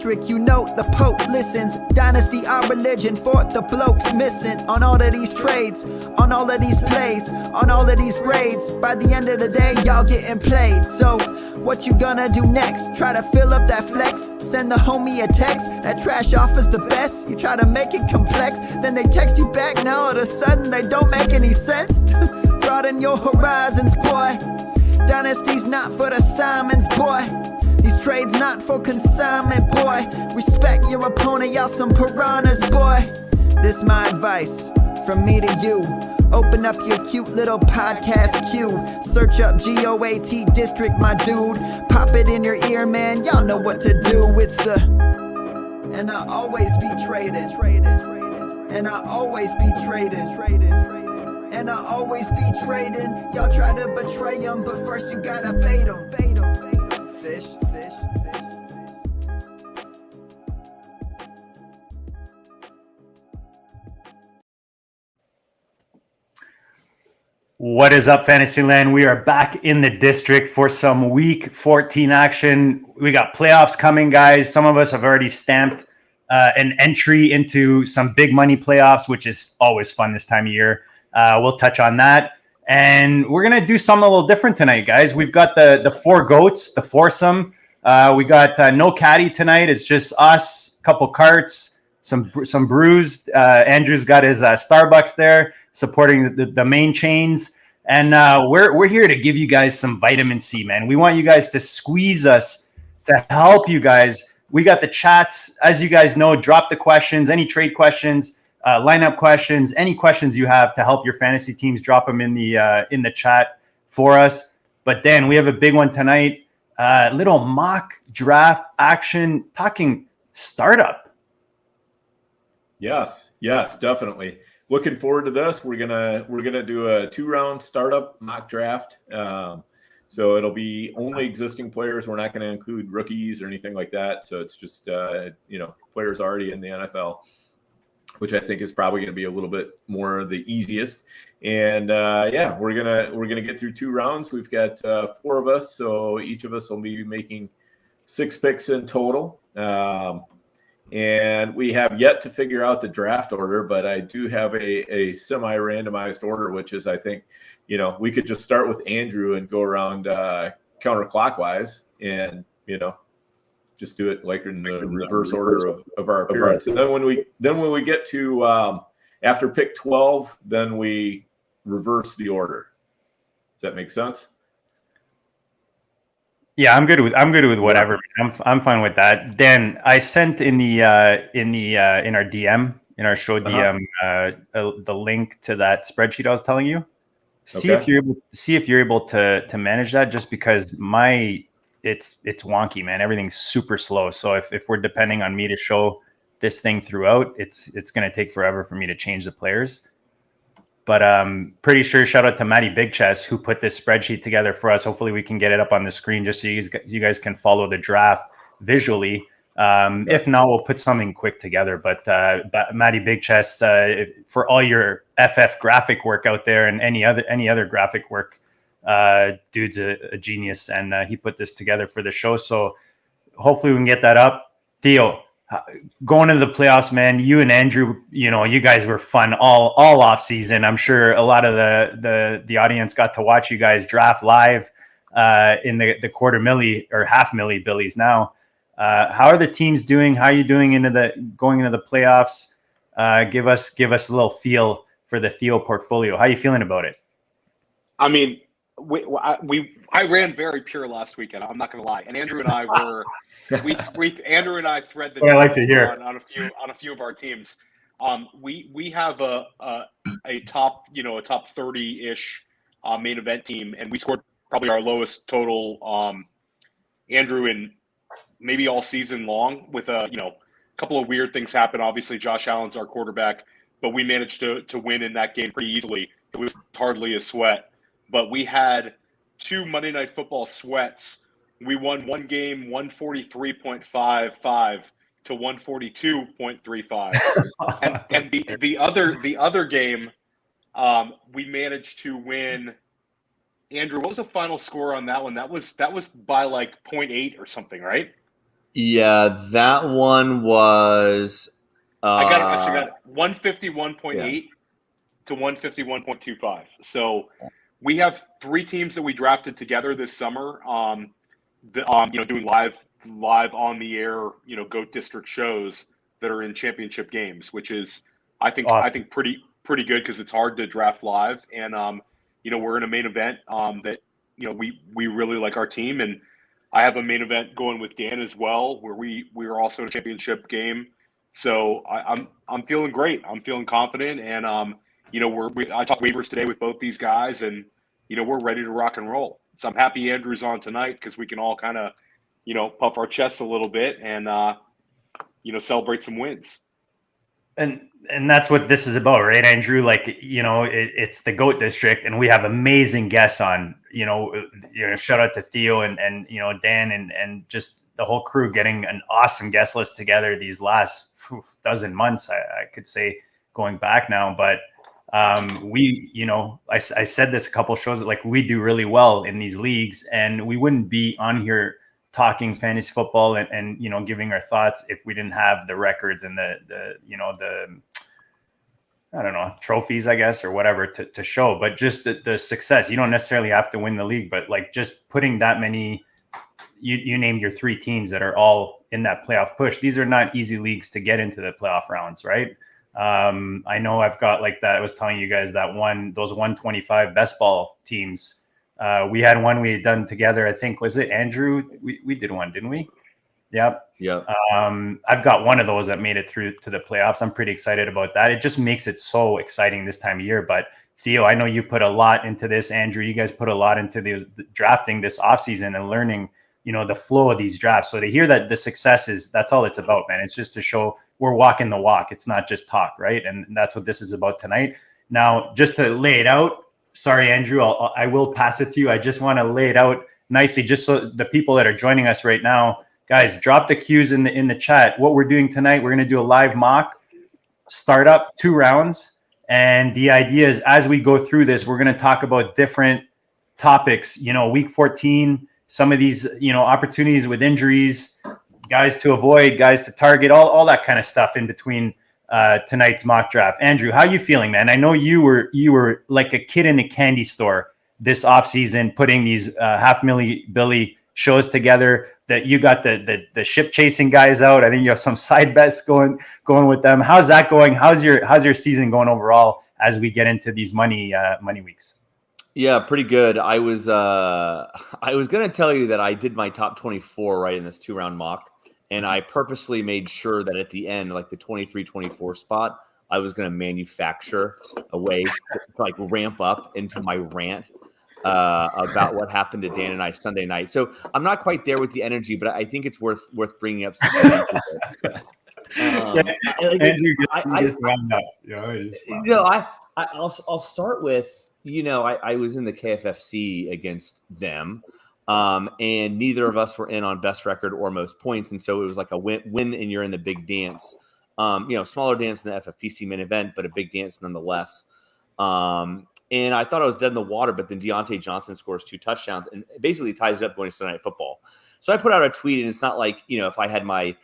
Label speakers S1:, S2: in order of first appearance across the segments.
S1: district, you know the Pope listens. Dynasty, our religion, for the blokes missing. On all of these trades, on all of these plays, on all of these grades. By the end of the day, y'all getting played. So, what you gonna do next? Try to fill up that flex? Send the homie a text? That trash offer's the best? You try to make it complex, then they text you back. Now all of a sudden they don't make any sense. Broaden your horizons, boy. Dynasty's not for the Simons, boy. These trades not for consignment, boy. Respect your opponent, y'all some piranhas, boy. This my advice, from me to you. Open up your cute little podcast queue. Search up GOAT District, my dude. Pop it in your ear, man, y'all know what to do. It's the... And I always be trading. And I always be trading. And I always be trading. Y'all try to betray them, but first you gotta bait them. Fish.
S2: What is up, Fantasyland? We are back in the district for some week 14 action. We got playoffs coming, guys. Some of us have already stamped an entry into some big money playoffs, which is always fun this time of year. We'll touch on that. And we're going to do something a little different tonight, guys. We've got the four goats, the foursome. We got no caddy tonight. It's just us, a couple carts, some brews. Andrew's got his Starbucks there, supporting the main chains. And we're here to give you guys some vitamin C, man. We want you guys to squeeze us to help you guys. We got the chats. As you guys know, drop the questions, any trade questions, lineup questions, any questions you have to help your fantasy teams, drop them in the chat for us. But Dan, we have a big one tonight. Little mock draft action, talking startup.
S3: Yes, definitely. Looking forward to this. We're gonna do a 2-round startup mock draft. So it'll be only existing players. We're not going to include rookies or anything like that. So it's just players already in the NFL, which I think is probably going to be a little bit more the easiest. And we're gonna get through 2 rounds. We've got 4 of us, so each of us will be making 6 picks in total. And we have yet to figure out the draft order, but I do have a semi-randomized order, which is, I think, we could just start with Andrew and go around counterclockwise and, just do it like in the reverse order of our appearance. And then when we get to after pick 12, then we reverse the order. Does that make sense?
S2: Yeah, I'm good with whatever. I'm fine with that. Dan, I sent in our DM, in our show DM, the link to that spreadsheet I was telling you. See if you're able to manage that, just because it's wonky, man. Everything's super slow. So if we're depending on me to show this thing throughout, it's going to take forever for me to change the players. But pretty sure, shout out to Matty Big Chest, who put this spreadsheet together for us. Hopefully we can get it up on the screen just so you guys can follow the draft visually. If not, we'll put something quick together. But Matty Big Chest, for all your FF graphic work out there and any other graphic work, dude's a genius, and he put this together for the show. So hopefully we can get that up. Theo, going into the playoffs, man, you and Andrew, you guys were fun all off season. I'm sure a lot of the audience got to watch you guys draft live in the quarter milli or half milli billies now. How are the teams doing? How are you doing going into the playoffs? Give us a little feel for the Theo portfolio. How are you feeling about it?
S4: I mean, I ran very pure last weekend. I'm not going to lie. And Andrew and I Andrew and I thread the
S2: what I like to hear
S4: on a few of our teams. We have a top 30-ish main event team, and we scored probably our lowest total, Andrew, in maybe all season long, with a couple of weird things happen. Obviously, Josh Allen's our quarterback, but we managed to win in that game pretty easily. It was hardly a sweat. But we had 2 Monday Night Football sweats. We won one game 143.55 to 142.35. and the other game, we managed to win. Andrew, what was the final score on that one? That was by like 0.8 or something, right?
S5: Yeah, that one was.
S4: I got 151.8 to 151.25. So we have 3 teams that we drafted together this summer. Doing live on the air, GOAT District shows that are in championship games, which is
S2: Awesome.
S4: I think pretty good because it's hard to draft live, and we're in a main event that we really like our team, and I have a main event going with Dan as well where we are also in a championship game. So I'm feeling great. I'm feeling confident, and I talked waivers today with both these guys, and we're ready to rock and roll. So I'm happy Andrew's on tonight because we can all kind of puff our chests a little bit and celebrate some wins.
S2: And that's what this is about, right, Andrew? Like, it's the GOAT District, and we have amazing guests on. Shout out to Theo and Dan and just the whole crew getting an awesome guest list together these last dozen months, I could say, going back now. But I said this a couple shows, like, we do really well in these leagues, and we wouldn't be on here talking fantasy football and giving our thoughts if we didn't have the records and the I don't know, trophies, I guess, or whatever to show. But just the success, you don't necessarily have to win the league, but like just putting that many, you named your 3 teams that are all in that playoff push. These are not easy leagues to get into the playoff rounds, right? I know I've got like that. I was telling you guys that those 125 best ball teams. We had one we had done together. I think, was it Andrew? We did one, didn't we? Yep.
S5: Yeah.
S2: I've got one of those that made it through to the playoffs. I'm pretty excited about that. It just makes it so exciting this time of year. But Theo, I know you put a lot into this. Andrew, you guys put a lot into the drafting this offseason and learning, the flow of these drafts. So to hear that the success that's all it's about, man. It's just to show we're walking the walk. It's not just talk, right? And that's what this is about tonight. Now, just to lay it out, sorry, Andrew, I will pass it to you. I just want to lay it out nicely, just so the people that are joining us right now, guys, drop the cues in the chat. What we're doing tonight, we're going to do a live mock startup, 2 rounds. And the idea is, as we go through this, we're going to talk about different topics, week 14, some of these, opportunities with injuries, guys to avoid, guys to target, all that kind of stuff in between tonight's mock draft. Andrew, how you feeling, man? I know you were like a kid in a candy store this offseason, putting these $500,000 Billy shows together, that you got the ship chasing guys out. I think you have some side bets going with them. How's that going? How's your season going overall as we get into these money weeks?
S5: Yeah, pretty good. I was going to tell you that I did my top 24 right in this 2-round mock, and I purposely made sure that at the end, like the 23-24 spot, I was going to manufacture a way to like ramp up into my rant about what happened to Dan and I Sunday night. So I'm not quite there with the energy, but I think it's worth bringing up.
S2: Andrew gets wound up.
S5: I'll start with, I was in the KFFC against them, and neither of us were in on best record or most points, and so it was like a win and you're in the big dance. Smaller dance than the FFPC main event, but a big dance nonetheless. And I thought I was dead in the water, but then Deonte Johnson scores 2 touchdowns and it basically ties it up going to Sunday Night Football. So I put out a tweet, and it's not like, if I had my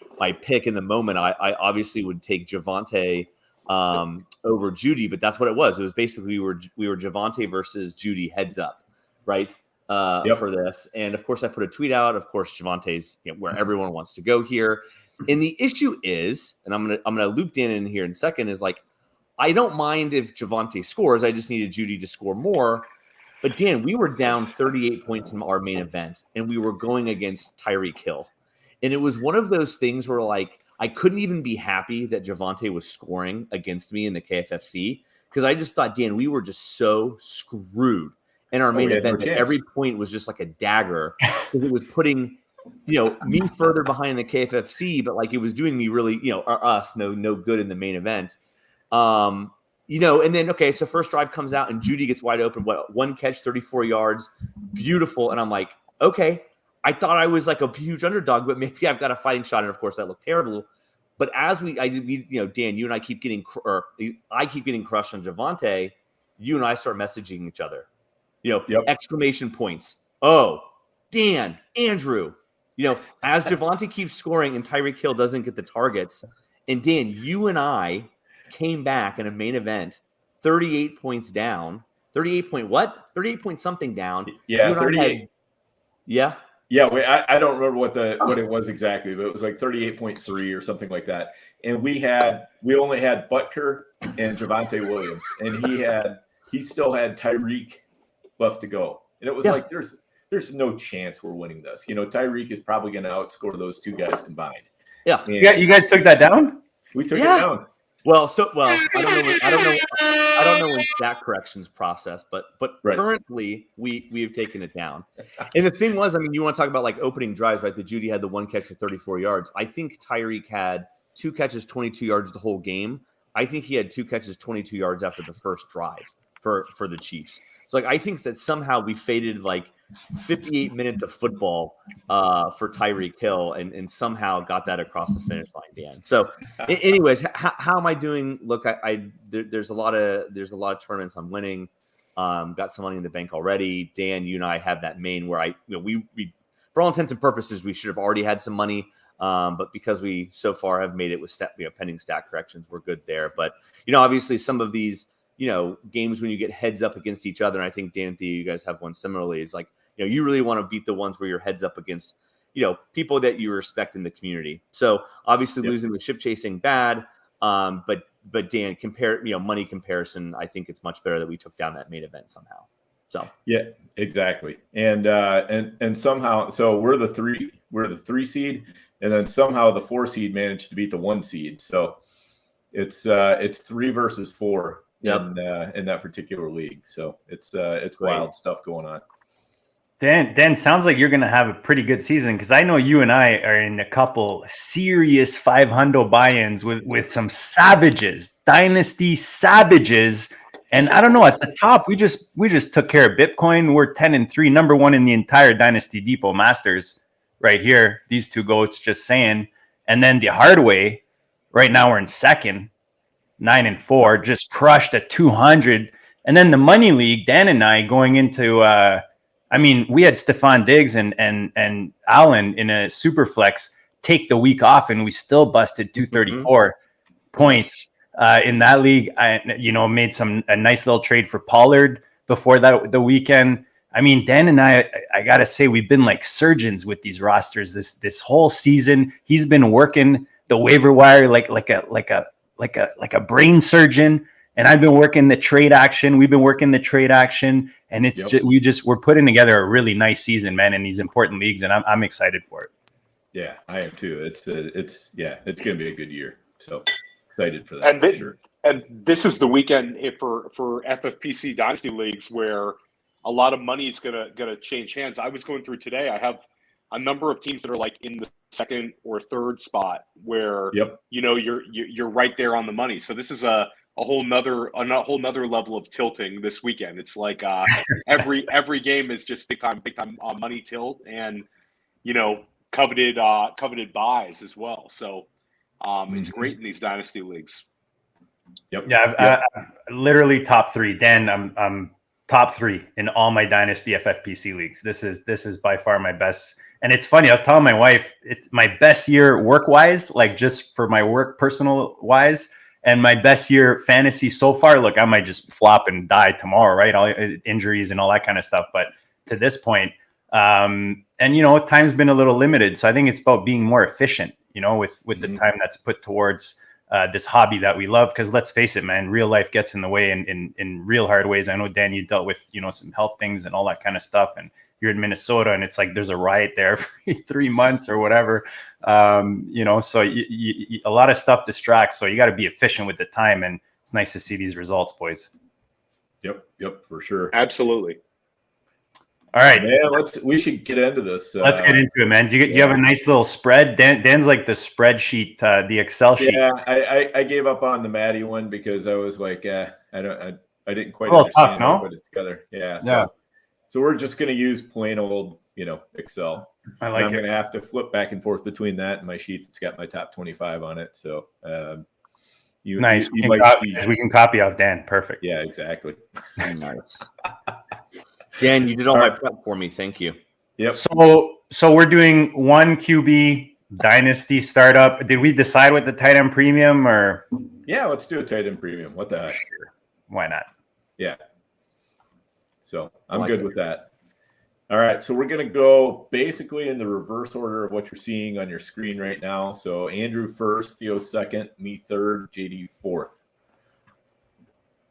S5: pick in the moment, I obviously would take Javonte over Judy, but that's what it was. It was basically we were Javonte versus Judy heads up, right? For this. And of course I put a tweet out. Of course, Javonte's where everyone wants to go here. And the issue is, and I'm gonna loop Dan in here in a second, is like, I don't mind if Javonte scores. I just needed Judy to score more. But Dan, we were down 38 points in our main event, and we were going against Tyreek Hill. And it was one of those things where, like, I couldn't even be happy that Javonte was scoring against me in the KFFC, because I just thought, Dan, we were just so screwed in our main event that every point was just like a dagger, because it was putting me further behind the KFFC, but like it was doing me really, us no good in the main event. And then, okay, so first drive comes out and Judy gets wide open. One catch, 34 yards, beautiful. And I'm like, okay, I thought I was like a huge underdog, but maybe I've got a fighting shot. And of course that looked terrible. But as Dan, you and I keep getting, I keep getting crushed on Javonte, you and I start messaging each other, exclamation points. Oh, Dan, Andrew, as Javonte keeps scoring and Tyreek Hill doesn't get the targets, and Dan, you and I came back in a main event, 38 points down. 38 point what? 38 point something down.
S3: Yeah, 38.
S5: Yeah.
S3: Yeah, I don't remember what it was exactly, but it was like 38.3 or something like that. And we only had Butker and Javonte Williams, and he still had Tyreek left to go. And it was like there's no chance we're winning this. Tyreek is probably going to outscore those two guys combined.
S5: Yeah.
S2: You guys took that down?
S3: We took it down.
S5: Well, I don't know when stat corrections process, but right. Currently we have taken it down. And the thing was, you want to talk about like opening drives, right? The Judy had the one catch for 34 yards. I think Tyreek had 2 catches, 22 yards the whole game. I think he had 2 catches, 22 yards after the first drive for the Chiefs. So I think that somehow we faded 58 minutes of football for Tyreek Hill and somehow got that across the finish line, Dan. So anyways, how am I doing? Look, there's a lot of tournaments I'm winning. Got some money in the bank already. Dan, you and I have that main where we for all intents and purposes, we should have already had some money. But because we so far have made it with pending stat corrections, we're good there. But, obviously some of these, games when you get heads up against each other, and I think Dan and Theo, you guys have one similarly, is you really want to beat the ones where you're heads up against, people that you respect in the community. So obviously losing the ship chasing bad. But Dan, money comparison, I think it's much better that we took down that main event somehow. So
S3: yeah, exactly. And somehow, so we're the 3 seed, and then somehow the 4 seed managed to beat the 1 seed. So it's 3 versus 4 in that particular league. So it's wild stuff going on.
S2: Dan, sounds like you're going to have a pretty good season, because I know you and I are in a couple serious 500 buy-ins with some savages, Dynasty savages. And I don't know, at the top, we just took care of Bitcoin. We're 10-3, number 1 in the entire Dynasty Depot Masters right here. These two goats, just saying. And then the hard way, right now we're in second, 9-4, just crushed at 200. And then the money league, Dan and I going into, we had Stephon Diggs and Allen in a super flex take the week off, and we still busted 234 points in that league. I made a nice little trade for Pollard before the weekend. Dan and I gotta say, we've been like surgeons with these rosters this whole season. He's been working the waiver wire like a brain surgeon. And I've been working the trade action. We've been working the trade action, and it's we're putting together a really nice season, man, in these important leagues, and I'm excited for it.
S3: Yeah, I am too. It's going to be a good year. So excited for that. And sure.
S4: And this is the weekend for FFPC Dynasty leagues where a lot of money is gonna change hands. I was going through today. I have a number of teams that are like in the second or third spot where you're right there on the money. So this is a whole nother level of tilting this weekend. It's like every game is just big time money tilt, and coveted buys as well. So it's great in these dynasty leagues.
S2: Yep. Yeah, I've literally top 3. Dan, I'm top 3 in all my dynasty FFPC leagues. This is by far my best. And it's funny, I was telling my wife, it's my best year work-wise, like just for my work personal-wise, and my best year fantasy so far. Look, I might just flop and die tomorrow, right? All injuries and all that kind of stuff. But to this point, time's been a little limited. So I think it's about being more efficient, with the time that's put towards this hobby that we love. Because let's face it, man, real life gets in the way in real hard ways. I know, Dan, you dealt with, some health things and all that kind of stuff. And you're in Minnesota, and it's like there's a riot there for 3 months or whatever. So a lot of stuff distracts. So you got to be efficient with the time, and it's nice to see these results, boys.
S3: Yep, for sure.
S4: Absolutely.
S2: All right,
S3: man. We should get into this.
S2: Let's get into it, man. Do you have a nice little spread? Dan's like the spreadsheet, the Excel sheet.
S3: Yeah, I gave up on the Maddie one because I was like, I didn't quite
S2: understand
S3: tough,
S2: no?
S3: how to put it together. Yeah. So we're just going to use plain old, Excel.
S2: I like it.
S3: I'm going to have to flip back and forth between that and my sheet that's got my top 25 on it. So
S2: nice. We can copy off Dan. Perfect.
S3: Yeah, exactly.
S5: Nice. Dan, you did all my prep for me. Thank you.
S3: Yep.
S2: So so we're doing one QB Dynasty startup. Did we decide what the tight end premium or?
S3: Yeah, let's do a tight end premium. What the heck?
S2: Sure. Why not?
S3: Yeah. So I'm good with that. All right. So we're going to go basically in the reverse order of what you're seeing on your screen right now. So Andrew first, Theo second, me third, JD fourth.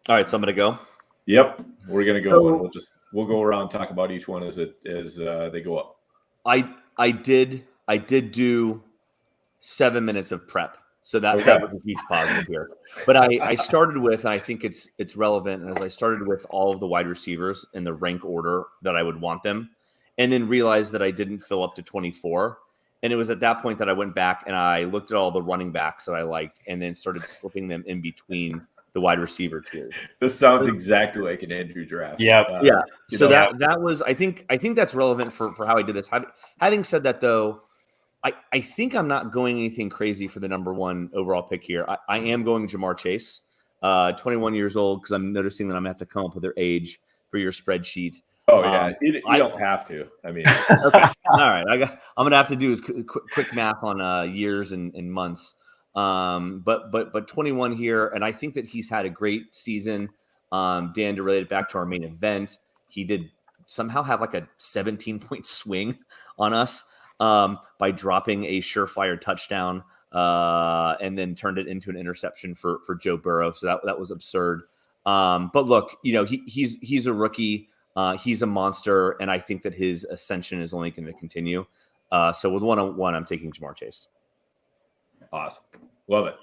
S5: All right. So I'm going to go.
S3: Yep. We're going to go. And we'll go around and talk about each one as they go up.
S5: I did do 7 minutes of prep. So that was a huge positive here. But I started with, and I think it's relevant, as I started with all of the wide receivers in the rank order that I would want them, and then realized that I didn't fill up to 24. And it was at that point that I went back and I looked at all the running backs that I liked and then started slipping them in between the wide receiver tiers.
S3: This sounds exactly like an Andrew draft.
S2: Yeah.
S5: Yeah. So that was, I think that's relevant for how I did this. Having said that, though, I think I'm not going anything crazy for the number one overall pick here. I am going Jamar Chase, 21 years old, because I'm noticing that I'm going to have to come up with their age for your spreadsheet.
S3: Oh, yeah. You don't have to. I mean,
S5: okay. All right. I'm going to have to do is quick math on years and months. But 21 here, and I think that he's had a great season. Dan, to relate it back to our main event, he did somehow have like a 17-point swing on us. By dropping a surefire touchdown and then turned it into an interception for Joe Burrow. So that was absurd. But look, he's a rookie. He's a monster, and I think that his ascension is only going to continue. So with 1-on-1, I'm taking Jamar Chase.
S3: Awesome, love it.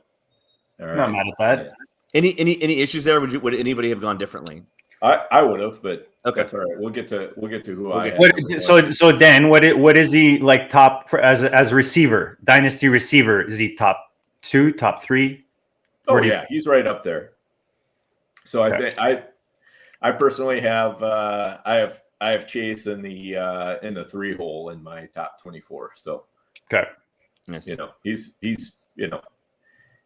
S3: All right.
S2: Not mad at that.
S5: Any issues there? Would anybody have gone differently?
S3: I would have, but
S5: okay,
S3: that's all right. We'll get to who I am.
S2: So Dan, what is he like top for as receiver, dynasty receiver? Is he top 2, top 3?
S3: Oh yeah, he's right up there. So I think I personally have I have Chase in the 3 hole in my top 24. So
S2: okay,
S5: yes.
S3: He's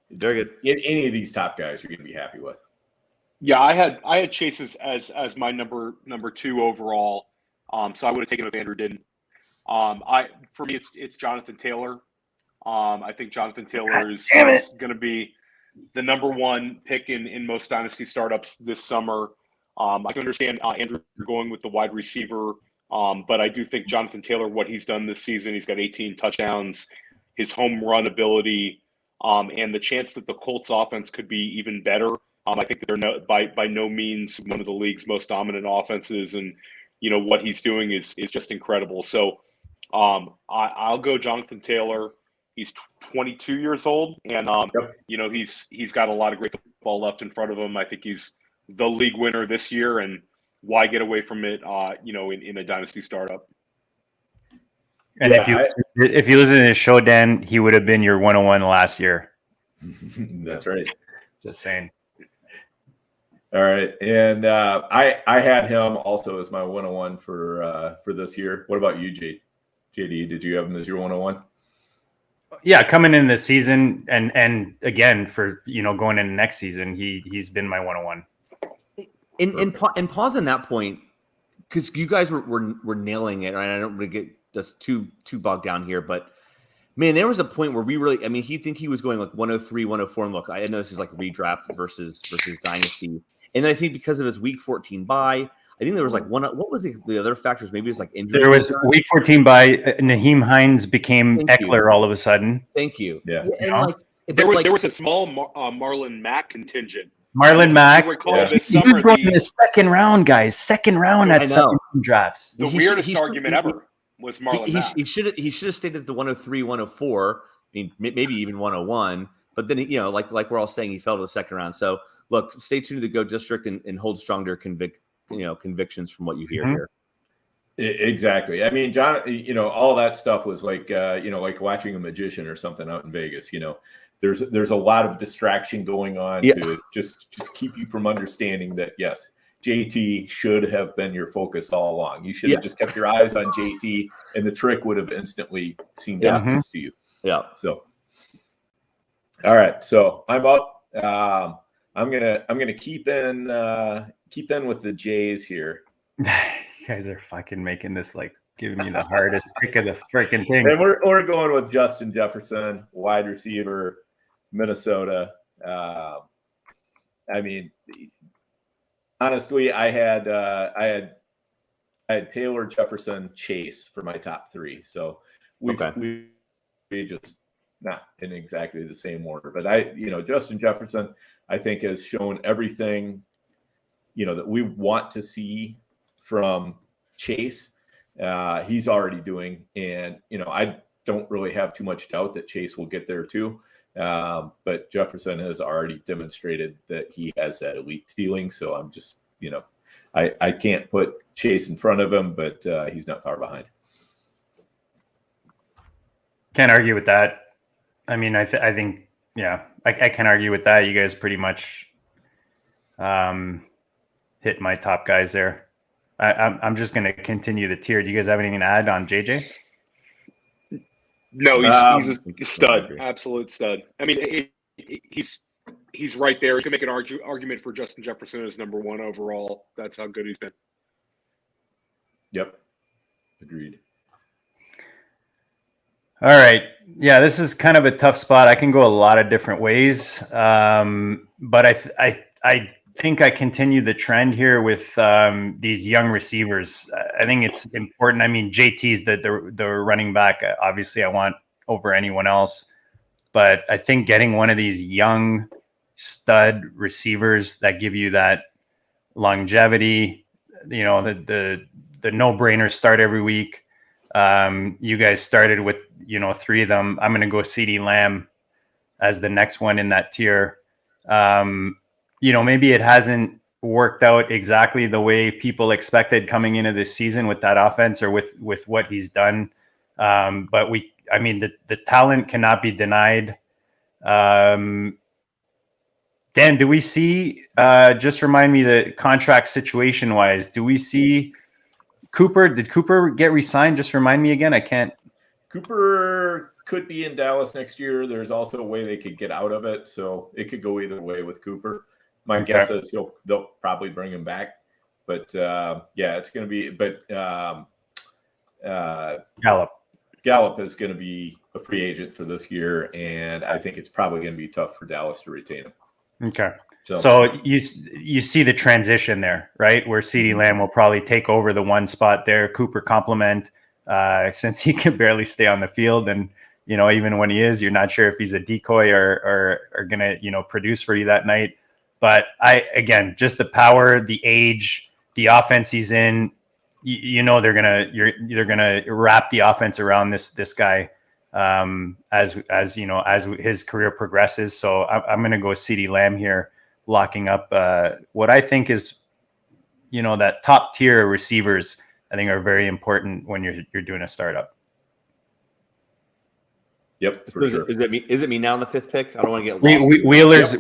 S5: very good.
S3: Any of these top guys you're going to be happy with.
S4: Yeah, I had Chase as my number 2 overall. So I would have taken him if Andrew didn't. For me it's Jonathan Taylor. I think Jonathan Taylor is going to be the number 1 pick in most dynasty startups this summer. I can understand Andrew going with the wide receiver, but I do think Jonathan Taylor, what he's done this season, he's got 18 touchdowns, his home run ability, and the chance that the Colts offense could be even better. I think that they're by no means one of the league's most dominant offenses, and what he's doing is just incredible. So I'll go Jonathan Taylor. He's 22 years old, and he's got a lot of great football left in front of him. I think he's the league winner this year, and why get away from it? In a dynasty startup.
S2: And if you listen to this show, Dan, he would have been your 101 last year.
S3: That's right.
S2: Just saying.
S3: All right, and I had him also as my 101 for this year. What about you, JD? Did you have him as your 101?
S2: Yeah, coming in this season, and again for going into next season, he's been my 101.
S5: And pause on that point, because you guys were nailing it. Right? I don't want to get just too bogged down here, but man, there was a point where he'd think he was going like 103, 104, and look, I know this is like redraft versus dynasty. And I think because of his week 14 bye, I think there was like what was the other factors? Maybe it was like injury.
S2: There was week 14 bye. Naheem Hines became Eckler all of a sudden.
S5: Thank you.
S3: Yeah.
S5: And
S4: there was a small Marlon Mack contingent.
S2: Marlon Mack.
S4: He
S2: was going in the second round, guys. Second round at some drafts.
S4: The weirdest argument ever was Marlon Mack.
S5: He should have stayed at the 103, 104. I mean, maybe even 101. But then like we're all saying, he fell to the second round. So look, stay tuned to the Go District and hold strong to your convictions from what you hear here.
S3: Exactly. I mean, John, all that stuff was like, like watching a magician or something out in Vegas. There's a lot of distraction going on to just keep you from understanding that, yes, JT should have been your focus all along. You should have just kept your eyes on JT, and the trick would have instantly seemed obvious to you. Yeah. So, all right. So I'm up. I'm gonna keep in with the Jays here.
S2: You guys are fucking making this like Giving me the hardest pick of the freaking thing.
S3: And we're going with Justin Jefferson, wide receiver, Minnesota. I mean, honestly, I had Taylor, Jefferson, Chase for my top three. So we just not in exactly the same order. But Justin Jefferson, I think, has shown everything, that we want to see from Chase. He's already doing, and I don't really have too much doubt that Chase will get there too. But Jefferson has already demonstrated that he has that elite ceiling. So I'm just, I can't put Chase in front of him, but he's not far behind.
S2: Can't argue with that. I mean, I think, yeah, I can argue with that. You guys pretty much hit my top guys there. I'm just going to continue the tier. Do you guys have anything to add on JJ?
S4: No, he's a stud, absolute stud. I mean, he's right there. You can make an argument for Justin Jefferson as number one overall. That's how good he's been.
S3: Yep, agreed.
S2: All right. Yeah, this is kind of a tough spot. I can go a lot of different ways, but I think I continue the trend here with these young receivers. I think it's important. I mean, JT's the running back. Obviously, I want over anyone else, but I think getting one of these young stud receivers that give you that longevity, the no-brainer start every week. You guys started with, 3 of them. I'm going to go CeeDee Lamb as the next one in that tier. Maybe it hasn't worked out exactly the way people expected coming into this season with that offense or with what he's done. But the talent cannot be denied. Dan, do we see, just remind me the contract situation wise, do we see Cooper? Did Cooper get re-signed? Just remind me again. I can't.
S3: Cooper could be in Dallas next year. There's also a way they could get out of it. So it could go either way with Cooper. My guess is they'll probably bring him back. But it's going to be. But Gallup is going to be a free agent for this year, and I think it's probably going to be tough for Dallas to retain him.
S2: Okay. So you see the transition there, right? Where CeeDee Lamb will probably take over the one spot there. Cooper complement, since he can barely stay on the field, and even when he is, you're not sure if he's a decoy or gonna produce for you that night. But just the power, the age, the offense he's in, they're gonna wrap the offense around this guy as his career progresses. So I'm gonna go CeeDee Lamb here, locking up what I think is that top tier receivers. I think are very important when you're doing a startup.
S3: Yep, for sure.
S5: Is it me now in the 5th pick? I don't want to get lost.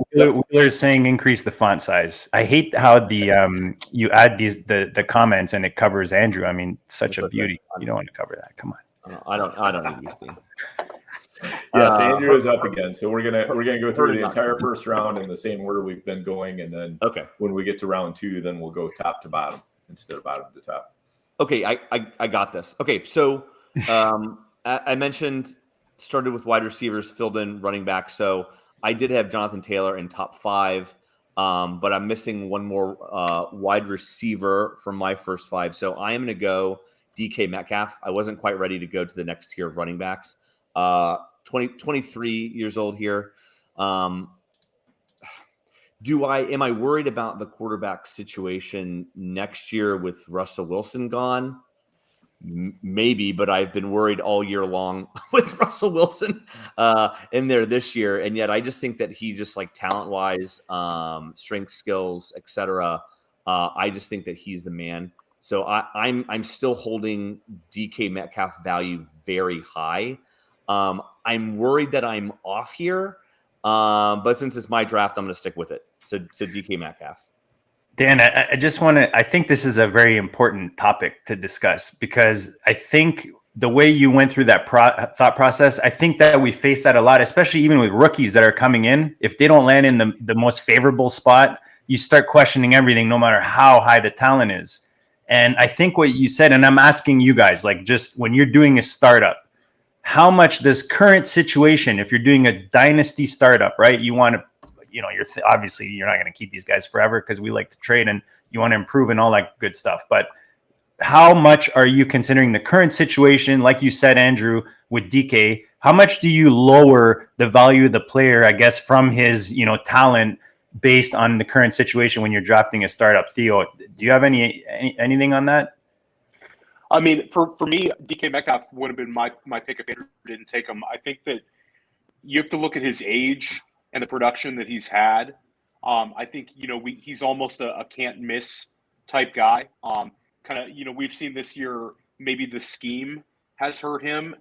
S2: Wheeler's saying increase the font size. I hate how the you add the comments and it covers Andrew. I mean, such a beauty. You don't want to cover that. Come on.
S5: I don't need you, Steve.
S3: Yes, Andrew is up again. So we're gonna go through the entire first round in the same order we've been going, and then when we get to round 2, then we'll go top to bottom instead of bottom to top.
S5: Okay, I got this. Okay, so I mentioned started with wide receivers, filled in running back. So I did have Jonathan Taylor in top 5, but I'm missing one more wide receiver from my first 5. So I am going to go DK Metcalf. I wasn't quite ready to go to the next tier of running backs. 23 years old here. Am I worried about the quarterback situation next year with Russell Wilson gone? Maybe, but I've been worried all year long with Russell Wilson in there this year. And yet I just think that he just talent wise, strength, skills, etc. I just think that he's the man. So I'm still holding DK Metcalf value very high. I'm worried that I'm off here. But since it's my draft, I'm going to stick with it. So DK Metcalf.
S2: Dan, I just want to, I think this is a very important topic to discuss because I think the way you went through that thought process, I think that we face that a lot, especially even with rookies that are coming in. If they don't land in the most favorable spot, you start questioning everything, no matter how high the talent is. And I think what you said, and I'm asking you guys, like, just when you're doing a startup, how much does current situation, if you're doing a dynasty startup, right? You want to, obviously you're not going to keep these guys forever because we like to trade and you want to improve and all that good stuff. But how much are you considering the current situation? Like you said, Andrew, with DK, how much do you lower the value of the player, I guess, from his, talent based on the current situation when you're drafting a startup? Theo, do you have anything on that?
S4: I mean, for me, DK Metcalf would have been my pick if Andrew didn't take him. I think that you have to look at his age and the production that he's had. I think, he's almost a can't miss type guy. We've seen this year, maybe the scheme has hurt him,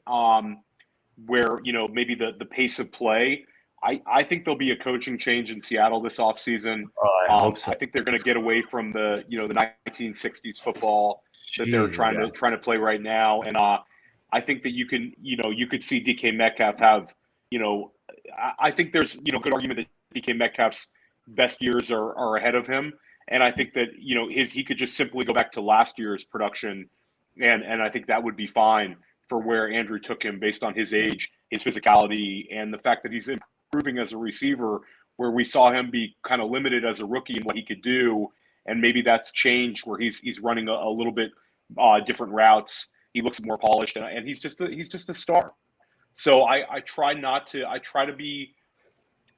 S4: where, maybe the pace of play. I think there'll be a coaching change in Seattle this offseason.
S2: I hope so.
S4: I think they're going to get away from the 1960s football that they're trying to play right now. And I think that you could see DK Metcalf have, I think there's, good argument that DK Metcalf's best years are ahead of him. And I think that, he could just simply go back to last year's production. And I think that would be fine for where Andrew took him based on his age, his physicality, and the fact that he's improving as a receiver, where we saw him be kind of limited as a rookie in what he could do. And maybe that's changed where he's running a little bit different routes. He looks more polished and he's just a star. So I try to be,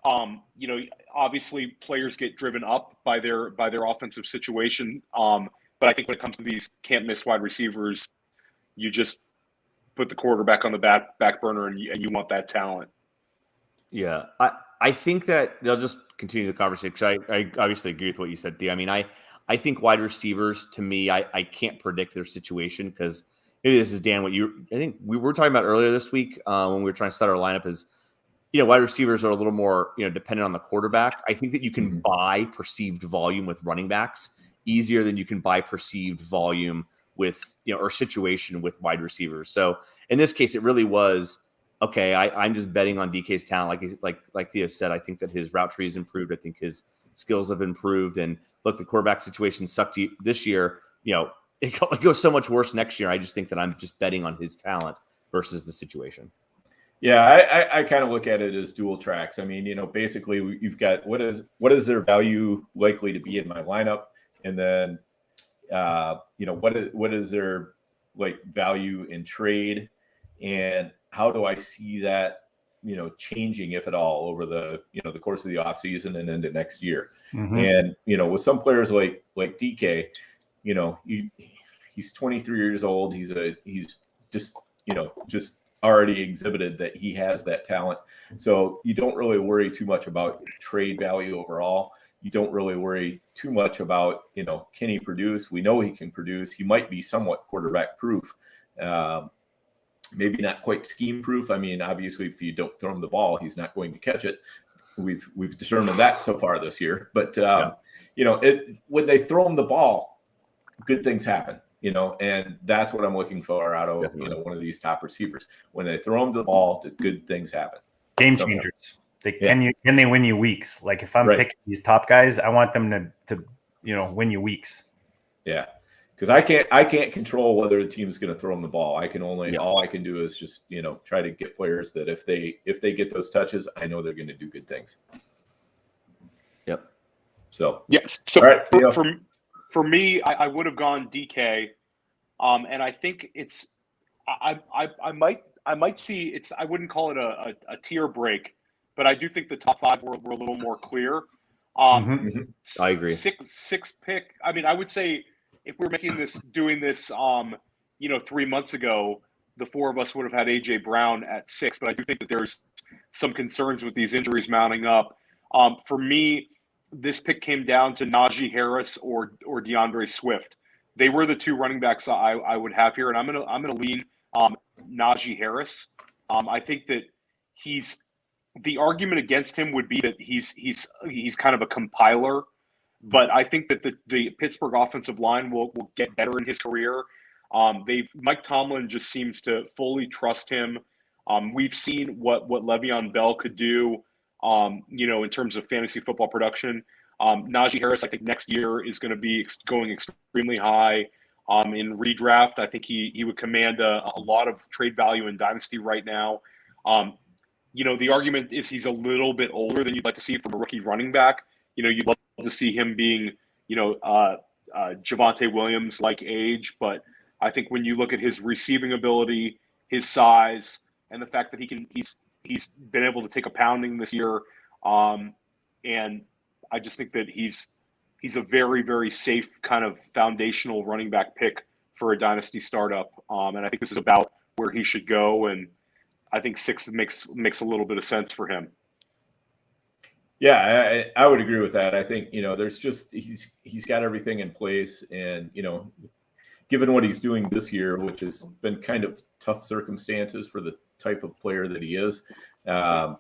S4: obviously players get driven up by their offensive situation. But I think when it comes to these can't miss wide receivers, you just put the quarterback on the back burner and you want that talent.
S5: Yeah. I think that they'll just continue the conversation because I obviously agree with what you said, Theo. I mean, I think wide receivers, to me, I can't predict their situation because maybe this is, Dan, I think we were talking about earlier this week when we were trying to set our lineup is, wide receivers are a little more, dependent on the quarterback. I think that you can buy perceived volume with running backs easier than you can buy perceived volume with, or situation with wide receivers. So in this case, it really was, okay, I'm just betting on DK's talent. Like Theo said, I think that his route tree has improved. I think his skills have improved. And look, the quarterback situation sucked this year. It goes so much worse next year. I just think that I'm just betting on his talent versus the situation.
S3: Yeah, I kind of look at it as dual tracks. I mean, basically you've got what is their value likely to be in my lineup, and then what is their value in trade, and how do I see that changing, if at all, over the the course of the offseason and into next year. And with some players like DK, he's 23 years old. He's just already exhibited that he has that talent. So you don't really worry too much about trade value overall. You don't really worry too much about, can he produce? We know he can produce. He might be somewhat quarterback proof. Maybe not quite scheme proof. I mean, obviously, if you don't throw him the ball, he's not going to catch it. We've determined that so far this year. But when they throw him the ball, good things happen. And that's what I'm looking for out of one of these top receivers. When they throw him the ball, the good things happen.
S2: Game changers. Can they win you weeks? Like if I'm picking these top guys, I want them to win you weeks. Yeah.
S3: Because I can't control whether the team's going to throw them the ball. All I can do is just try to get players that if they get those touches, I know they're going to do good things.
S5: Yep.
S3: So
S4: yes. So
S3: all right,
S4: for me, I would have gone DK, and I think it's I might see it's I wouldn't call it a tier break, but I do think the top five were a little more clear.
S5: I agree.
S4: Sixth pick. I mean, I would say if we were doing this 3 months ago, the four of us would have had AJ Brown at 6. But I do think that there's some concerns with these injuries mounting up. For me, this pick came down to Naji Harris or Deandre Swift. They were the two running backs I would have here, and I'm gonna lean Naji Harris. I think that the argument against him would be that he's kind of a compiler, but I think that the Pittsburgh offensive line will get better in his career. Mike Tomlin just seems to fully trust him. We've seen what Le'Veon Bell could do, in terms of fantasy football production. Naji Harris, I think next year is going to be going extremely high. in redraft. I think he would command a lot of trade value in Dynasty right now. The argument is he's a little bit older than you'd like to see from a rookie running back. You'd love to see him being, Javonte Williams like age, but I think when you look at his receiving ability, his size, and the fact that he's been able to take a pounding this year, and I just think that he's a very, very safe kind of foundational running back pick for a dynasty startup, and I think this is about where he should go, and I think 6 makes a little bit of sense for him.
S3: Yeah, I would agree with that. I think, there's just he's got everything in place, and given what he's doing this year, which has been kind of tough circumstances for the type of player that he is, and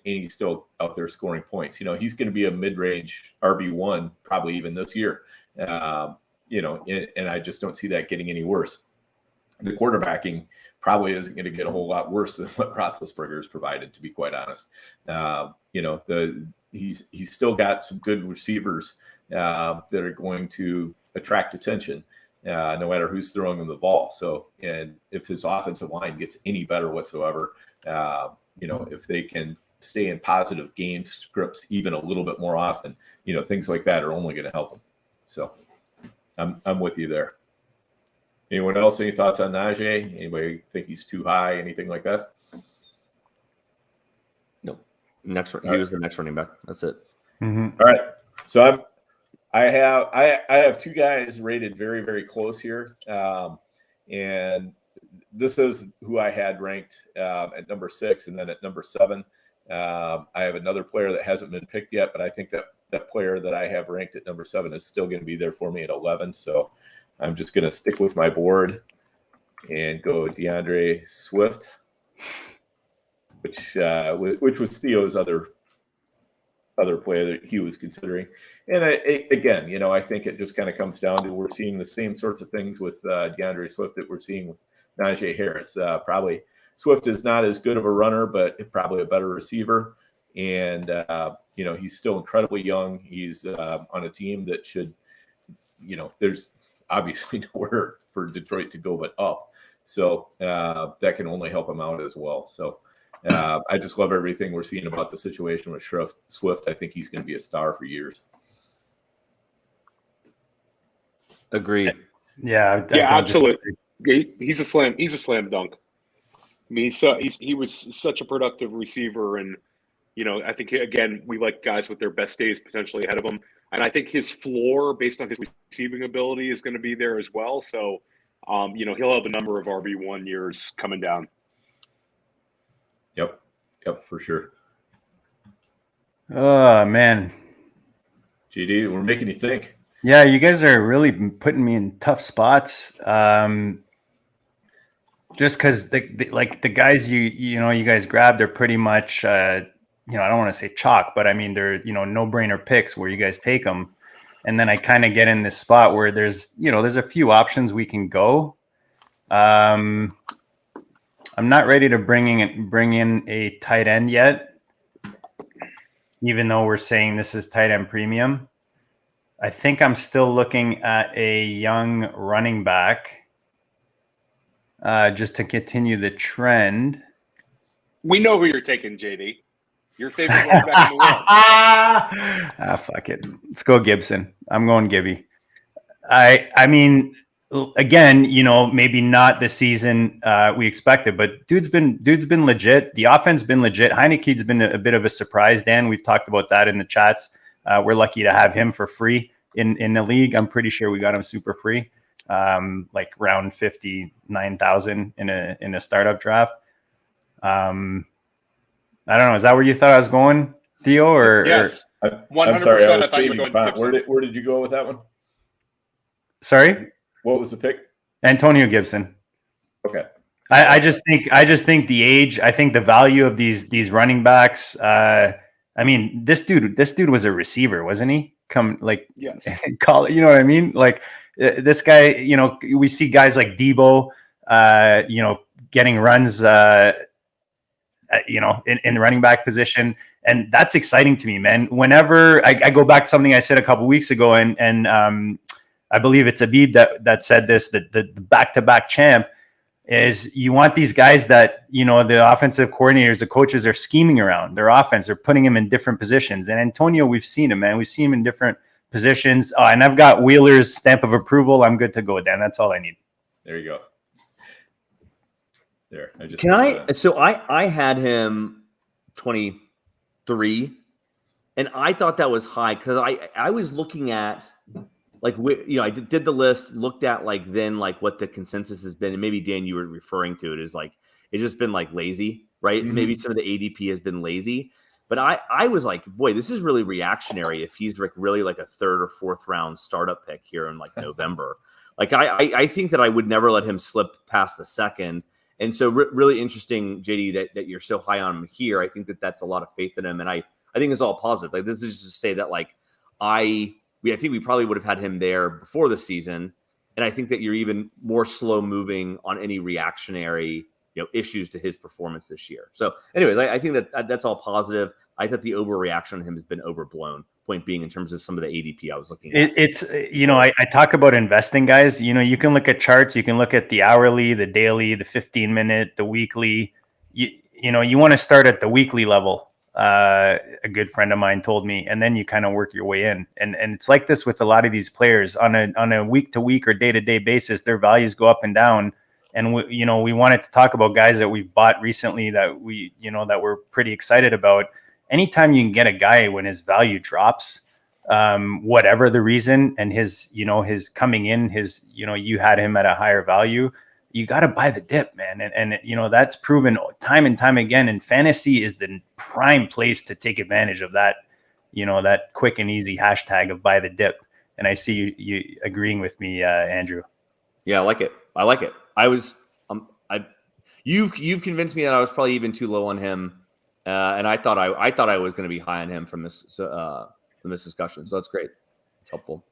S3: he's still out there scoring points. He's going to be a mid-range RB1 probably even this year, and I just don't see that getting any worse. The quarterbacking probably isn't going to get a whole lot worse than what Roethlisberger has provided, to be quite honest. He's still got some good receivers that are going to attract attention, no matter who's throwing him the ball. So, and if his offensive line gets any better whatsoever, if they can stay in positive game scripts even a little bit more often, things like that are only going to help him. So, I'm with you there. Anyone else? Any thoughts on Najee? Anybody think he's too high? Anything like that?
S5: No. He was the next running back. That's it.
S2: Mm-hmm.
S3: All right. So I have 2 guys rated very, very close here, and this is who I had ranked at number 6, and then at number 7, I have another player that hasn't been picked yet, but I think that player that I have ranked at number 7 is still going to be there for me at 11. So I'm just going to stick with my board and go Deandre Swift, which was Theo's other player that he was considering. And again, I think it just kind of comes down to we're seeing the same sorts of things with Deandre Swift that we're seeing with Naji Harris. Probably Swift is not as good of a runner, but probably a better receiver. And, he's still incredibly young. He's on a team that should, there's obviously nowhere for Detroit to go but up. So that can only help him out as well. So I just love everything we're seeing about the situation with Swift. I think he's going to be a star for years.
S5: Agreed.
S2: Yeah,
S4: absolutely. He's a slam dunk. I mean, he was such a productive receiver, and I think again we like guys with their best days potentially ahead of them, and I think his floor based on his receiving ability is going to be there as well. So, he'll have a number of RB1 years coming down.
S3: Yep, for sure.
S2: Oh man,
S3: JD, we're making you think.
S2: Yeah, you guys are really putting me in tough spots. Just because the guys you guys grabbed are pretty much I don't want to say chalk, but I mean they're no-brainer picks where you guys take them, and then I kind of get in this spot where there's a few options we can go. I'm not ready to bring in a tight end yet, even though we're saying this is tight end premium. I think I'm still looking at a young running back just to continue the trend.
S4: We know who you're taking, JD. Your favorite running back in the world.
S2: Fuck it. Let's go Gibson. I'm going Gibby. I mean, again, maybe not the season we expected, but dude's been legit. The offense been legit. Heineke's been a bit of a surprise, Dan. We've talked about that in the chats. We're lucky to have him for free in the league. I'm pretty sure we got him super free, like round 59,000 in a startup draft. I don't know. Is that where you thought I was going, Theo? Or
S4: yes, 100%.
S3: I'm sorry,
S4: I thought you were going Gibson.
S3: Where did you go with that one?
S2: Sorry,
S3: what was the pick?
S2: Antonio Gibson.
S3: Okay.
S2: I just think the age. I think the value of these running backs. I mean, this dude was a receiver, wasn't he?
S4: Yes.
S2: Call it. You know what I mean? Like this guy. We see guys like Debo. Getting runs. In the running back position, and that's exciting to me, man. Whenever I go back to something I said a couple weeks ago, and I believe it's Abib that said this, that the back-to-back champ is you want these guys that, you know, the offensive coordinators, the coaches are scheming around their offense. They're putting him in different positions. And Antonio, we've seen him, man. We've seen him in different positions. And I've got Wheeler's stamp of approval. I'm good to go, Dan. That's all I need.
S3: There you go. There.
S5: I had him 23, and I thought that was high because I was looking at, like, you know, I did the list, looked at like what the consensus has been, and maybe Dan, you were referring to it as like it's just been like lazy, right?
S3: Mm-hmm.
S5: Maybe some of the ADP has been lazy, but I was like, boy, this is really reactionary if he's really like a third or fourth round startup pick here in like November. Like I think that I would never let him slip past the second, and so really interesting, JD, that you're so high on him here. I think that's a lot of faith in him, and I think it's all positive. Like, this is just to say that like I think we probably would have had him there before the season. And I think that you're even more slow moving on any reactionary, you know, issues to his performance this year. So anyways, I think that's all positive. I thought the overreaction on him has been overblown. Point being, in terms of some of the ADP I was looking at.
S2: It's, you know, I talk about investing, guys. You know, you can look at charts, you can look at the hourly, the daily, the 15-minute, the weekly. You know, you want to start at the weekly level. A good friend of mine told me, and then you kind of work your way in. And it's like this with a lot of these players on a week to week or day to day basis. Their values go up and down. And we wanted to talk about guys that we've bought recently that that we're pretty excited about. Anytime you can get a guy when his value drops, whatever the reason, and his coming in, you had him at a higher value, you got to buy the dip, man. And that's proven time and time again. And fantasy is the prime place to take advantage of that, that quick and easy hashtag of buy the dip. And I see you agreeing with me, Andrew.
S5: Yeah, I like it. You've convinced me that I was probably even too low on him. And I thought I was going to be high on him from this discussion. So that's great. It's helpful.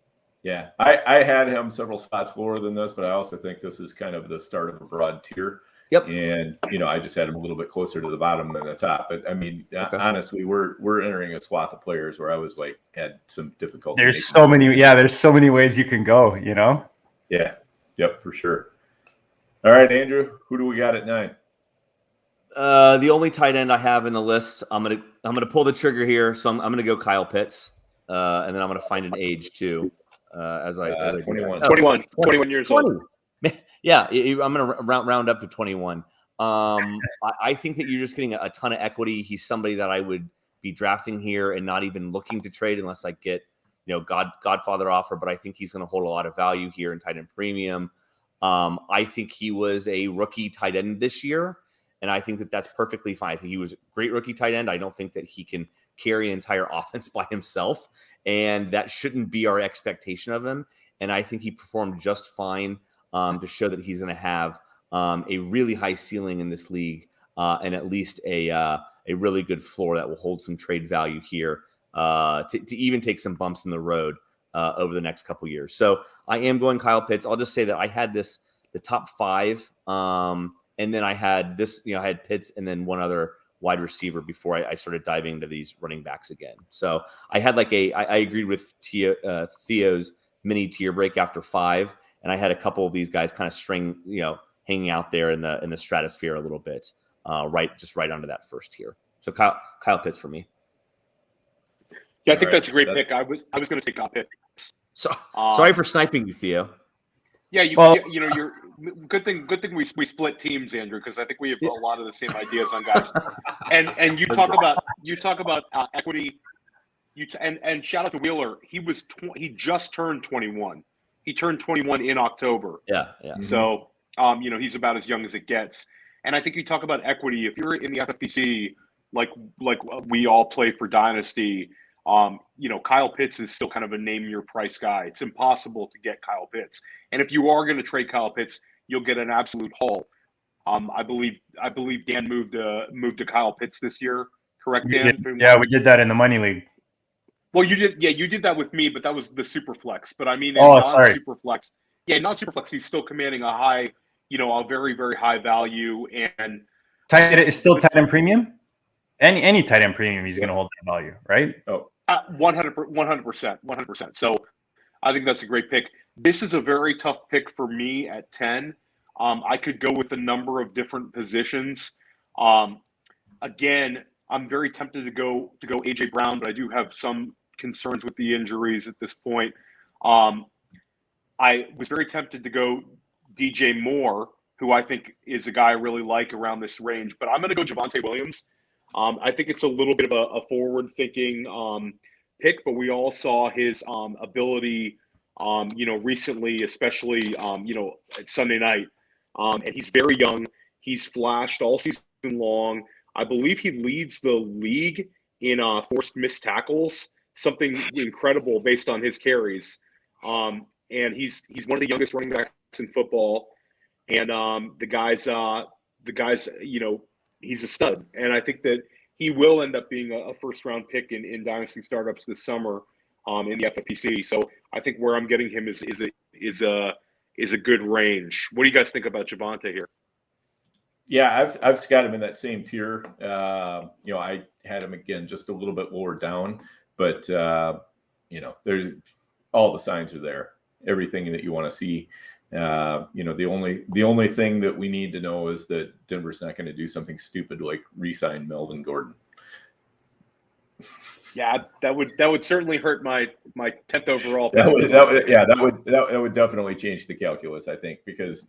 S3: Yeah, I had him several spots lower than this, but I also think this is kind of the start of a broad tier.
S5: Yep.
S3: And I just had him a little bit closer to the bottom than the top. But I mean, honestly, we're entering a swath of players where I was like had some difficulty.
S2: There's so many ways you can go.
S3: Yeah. Yep, for sure. All right, Andrew, who do we got at 9?
S5: The only tight end I have in the list, I'm gonna pull the trigger here. So I'm gonna go Kyle Pitts, and then I'm gonna find an age too. As I
S4: 21 years old.
S5: Yeah, I'm gonna round up to 21. I think that you're just getting a ton of equity. He's somebody that I would be drafting here and not even looking to trade unless I get Godfather offer. But I think he's going to hold a lot of value here in tight end premium. I think he was a rookie tight end this year, and I think that that's perfectly fine. I think he was a great rookie tight end. I don't think that he can carry an entire offense by himself, and that shouldn't be our expectation of him. And I think he performed just fine to show that he's going to have a really high ceiling in this league and at least a really good floor that will hold some trade value here to even take some bumps in the road over the next couple years. So I am going Kyle Pitts. I'll just say that I had the top 5, and then I had this, I had Pitts and then one other wide receiver before I started diving into these running backs again. So I had I agreed with Theo's mini tier break after 5, and I had a couple of these guys kind of hanging out there in the stratosphere a little bit, right onto that first tier. So Kyle Pitts for me.
S4: Yeah, I think that's a great pick. I was going to take Kyle Pitts.
S5: So sorry for sniping you, Theo.
S4: Yeah, you're good thing we split teams, Andrew, because I think we have a lot of the same ideas on guys. And you talk about equity. And shout out to Wheeler. He just turned 21. He turned 21 in October.
S5: Yeah.
S4: So he's about as young as it gets. And I think you talk about equity. If you're in the FFPC, like we all play for Dynasty, Kyle Pitts is still kind of a name your price guy. It's impossible to get Kyle Pitts. And if you are going to trade Kyle Pitts, you'll get an absolute haul. I believe Dan moved to Kyle Pitts this year. Correct, Dan?
S2: Yeah, we did that in the money league.
S4: Well, you did. Yeah, you did that with me, but that was the super flex. But I mean,
S2: super
S4: flex. Yeah, not super flex. He's still commanding a high, a very, very high value. And
S2: tight is still tight end premium. Any tight end premium, he's going to hold that value, right?
S4: Oh, 100%. So I think that's a great pick. This is a very tough pick for me at 10. I could go with a number of different positions. Again, I'm very tempted to go AJ Brown, but I do have some concerns with the injuries at this point. I was very tempted to go DJ Moore, who I think is a guy I really like around this range, but I'm going to go Javonte Williams. I think it's a little bit of a forward-thinking pick, but we all saw his ability, recently, especially, at Sunday night. And he's very young. He's flashed all season long. I believe he leads the league in forced missed tackles, something incredible based on his carries. And he's one of the youngest running backs in football. And the guy's he's a stud. And I think that he will end up being a first-round pick in Dynasty startups this summer in the FFPC. So I think where I'm getting him is a good range. What do you guys think about Javonte here?
S3: Yeah, I've got him in that same tier. I had him again just a little bit lower down, but there's all the signs are there. Everything that you want to see. The only thing that we need to know is that Denver's not going to do something stupid like re-sign Melvin Gordon.
S4: Yeah, that would certainly hurt my 10th overall.
S3: That would definitely change the calculus, I think, because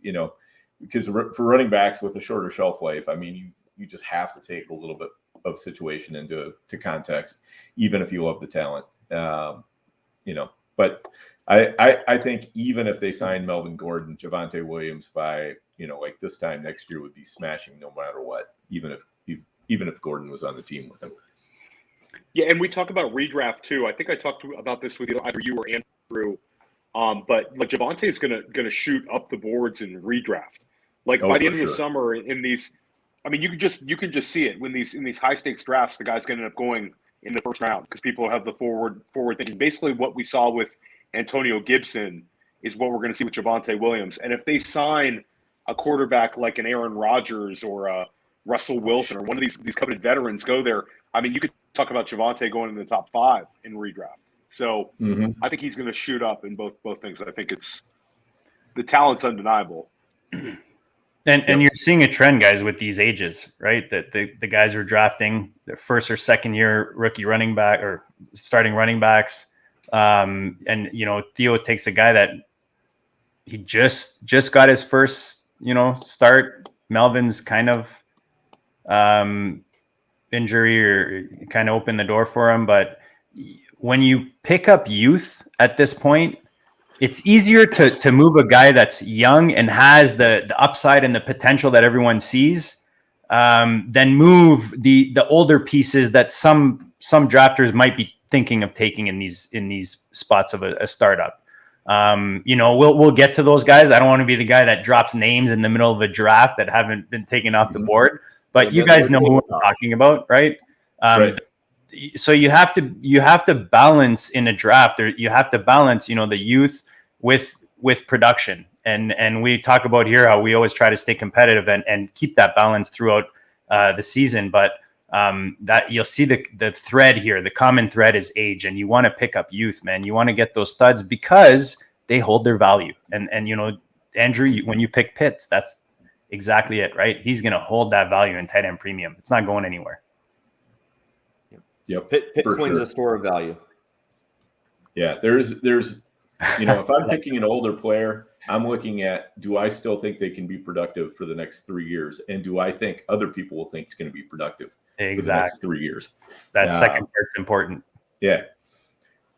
S3: for running backs with a shorter shelf life, I mean, you just have to take a little bit of situation into context, even if you love the talent. But I think even if they sign Melvin Gordon, Javonte Williams by like this time next year would be smashing no matter what, even if Gordon was on the team with him.
S4: Yeah, and we talk about redraft too. I think I talked about this with either you or Andrew. But like Javonte is gonna shoot up the boards in redraft. Like by the end of the summer in these, I mean, you can just see it when in these high stakes drafts, the guy's gonna end up going in the first round because people have the forward thinking. Basically, what we saw with Antonio Gibson is what we're going to see with Javonte Williams. And if they sign a quarterback like an Aaron Rodgers or a Russell Wilson or one of these coveted veterans go there, I mean, you could talk about Javonte going in the top 5 in redraft. So I think he's going to shoot up in both things. I think the talent's undeniable.
S2: And you're seeing a trend, guys, with these ages, right? That the guys are drafting their first or second year rookie running back or starting running backs. And Theo takes a guy that he just got his first, start. Melvin's kind of injury or kind of opened the door for him. But when you pick up youth at this point, it's easier to move a guy that's young and has the upside and the potential that everyone sees than move the older pieces that some drafters might be thinking of taking in these spots of a startup. We'll get to those guys. I don't want to be the guy that drops names in the middle of a draft that haven't been taken off the board, but you guys know who I'm talking about, right? Right. So you have to balance in a draft, or you have to balance, the youth with production. And we talk about here how we always try to stay competitive and keep that balance throughout the season. But that you'll see the thread here, the common thread is age, and you want to pick up youth, man. You want to get those studs because they hold their value. And Andrew, when you pick Pitts, that's exactly it, right? He's going to hold that value in tight end premium. It's not going anywhere.
S3: Yep.
S5: Bitcoin's a store of value.
S3: Yeah. There's, if I'm picking an older player, I'm looking at, do I still think they can be productive for the next 3 years? And do I think other people will think it's going to be productive for the next 3 years?
S2: That second part's important.
S3: Yeah.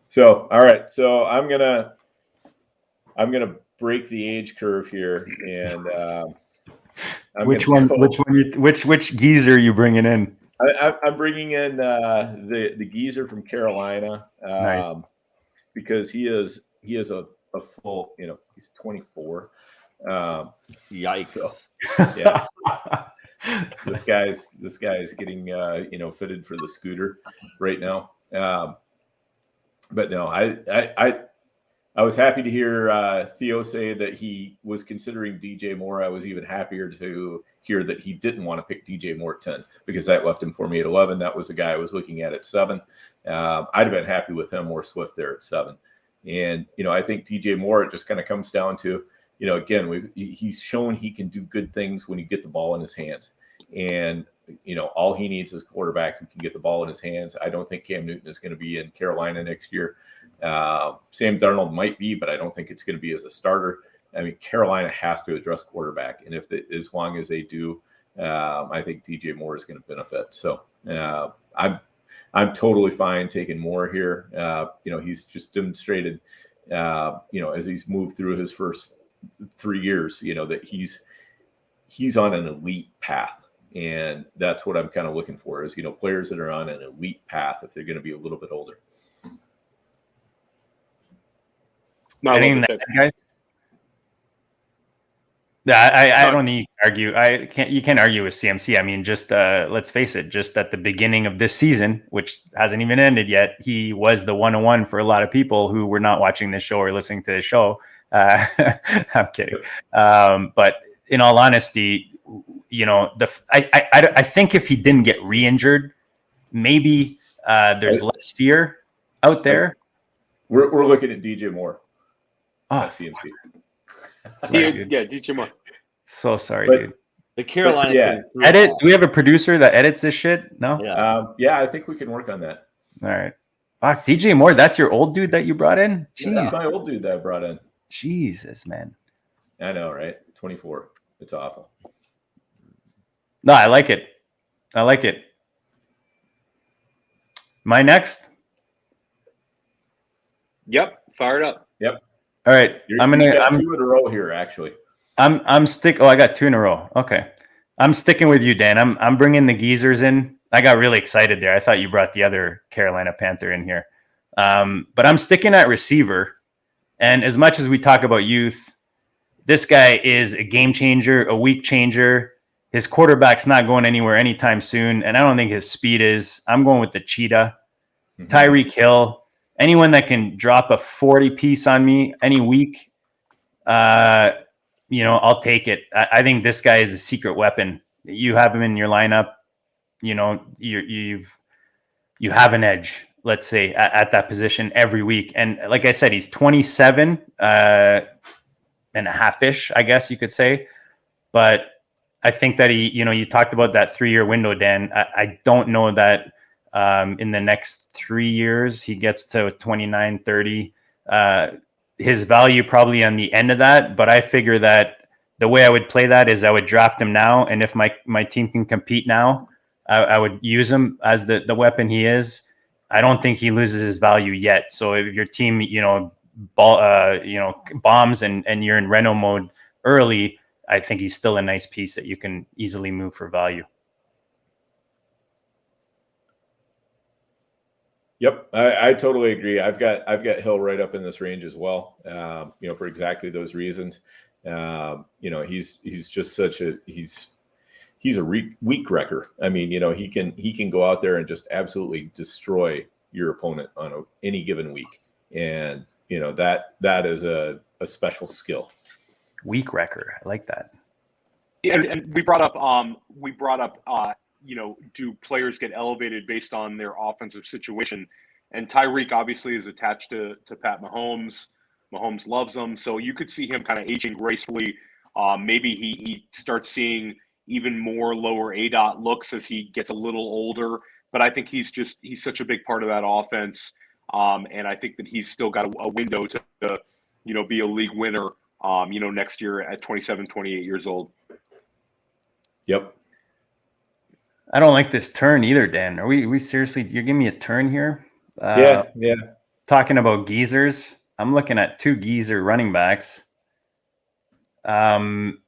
S3: So, all right. So I'm going to break the age curve here. And
S2: which geezer are you bringing in?
S3: I'm bringing in the geezer from Carolina
S2: Nice.
S3: Because he is a full, he's 24.
S5: Yikes!
S3: So, yeah, this guy's getting fitted for the scooter right now. But no, I was happy to hear Theo say that he was considering DJ Moore. I was even happier to hear that he didn't want to pick DJ Moore at 10 because that left him for me at 11. That was the guy I was looking at 7. I'd have been happy with him or Swift there at 7. And, I think DJ Moore, it just kind of comes down to, again, he's shown he can do good things when you get the ball in his hands. And, all he needs is a quarterback who can get the ball in his hands. I don't think Cam Newton is going to be in Carolina next year. Sam Darnold might be, but I don't think it's going to be as a starter. I mean, Carolina has to address quarterback. And as long as they do, I think DJ Moore is going to benefit. So I'm totally fine taking Moore here. He's just demonstrated, as he's moved through his first 3 years, that he's on an elite path. And that's what I'm kind of looking for is, players that are on an elite path if they're going to be a little bit older.
S2: Anything that, guys? Yeah, I don't need to argue. You can't argue with CMC. I mean, just let's face it, just at the beginning of this season, which hasn't even ended yet, he was the 101 for a lot of people who were not watching this show or listening to the show. I'm kidding. But in all honesty, I think if he didn't get re-injured, maybe there's less fear out there.
S3: We're looking at DJ Moore.
S2: Oh,
S3: CMC.
S2: Sorry,
S4: yeah, DJ Moore.
S2: So sorry,
S3: But-
S2: dude.
S5: The Carolina
S3: Yeah.
S5: thing-
S2: Edit? Do we have a producer that edits this shit? No?
S5: Yeah.
S3: I think we can work on that.
S2: All right. Fuck, DJ Moore, that's your old dude that you brought in?
S3: Yeah, that's
S2: Jeez.
S3: my old dude that I brought in.
S2: Jesus, man.
S3: I know, right? 24. It's awful.
S2: No, I like it. I like it. My next?
S4: Yep, fired up.
S3: Yep.
S2: All right.
S3: You
S2: I'm
S3: got
S2: gonna
S3: 2 in a row here, actually.
S2: Oh, I got 2 in a row. Okay. I'm sticking with you, Dan. I'm bringing the geezers in. I got really excited there. I thought you brought the other Carolina Panther in here. But I'm sticking at receiver. And as much as we talk about youth, this guy is a game changer, a week changer. His quarterback's not going anywhere anytime soon. And I don't think his speed is. I'm going with the cheetah.
S3: Mhm.
S2: Tyreek Hill. Anyone that can drop a 40 piece on me any week, I'll take it. I think this guy is a secret weapon. You have him in your lineup, you have an edge, let's say, at that position every week. And like I said, he's 27 and a half-ish, I guess you could say. But I think that you talked about that 3-year window, Dan. I don't know that in the next 3 years he gets to 29, 30. His value probably on the end of that, but I figure that the way I would play that is I would draft him now, and if my team can compete now, I would use him as the weapon he is. I don't think he loses his value yet. So if your team, bombs and you're in reno mode early, I think he's still a nice piece that you can easily move for value.
S3: Yep, I totally agree. I've got Hill right up in this range as well. For exactly those reasons. He's just he's a weak wrecker. I mean, he can go out there and just absolutely destroy your opponent on any given week, and that is a special skill.
S2: Weak wrecker, I like that.
S4: And we brought up do players get elevated based on their offensive situation? And Tyreek obviously is attached to Pat Mahomes. Mahomes loves him. So you could see him kind of aging gracefully. Maybe he starts seeing even more lower ADOT looks as he gets a little older. But I think he's such a big part of that offense. And I think that he's still got a window to be a league winner, next year at 27, 28 years old.
S3: Yep.
S2: I don't like this turn either, Dan. Are we seriously? You're giving me a turn here?
S3: Yeah.
S2: Talking about geezers, I'm looking at 2 geezer running backs. I'm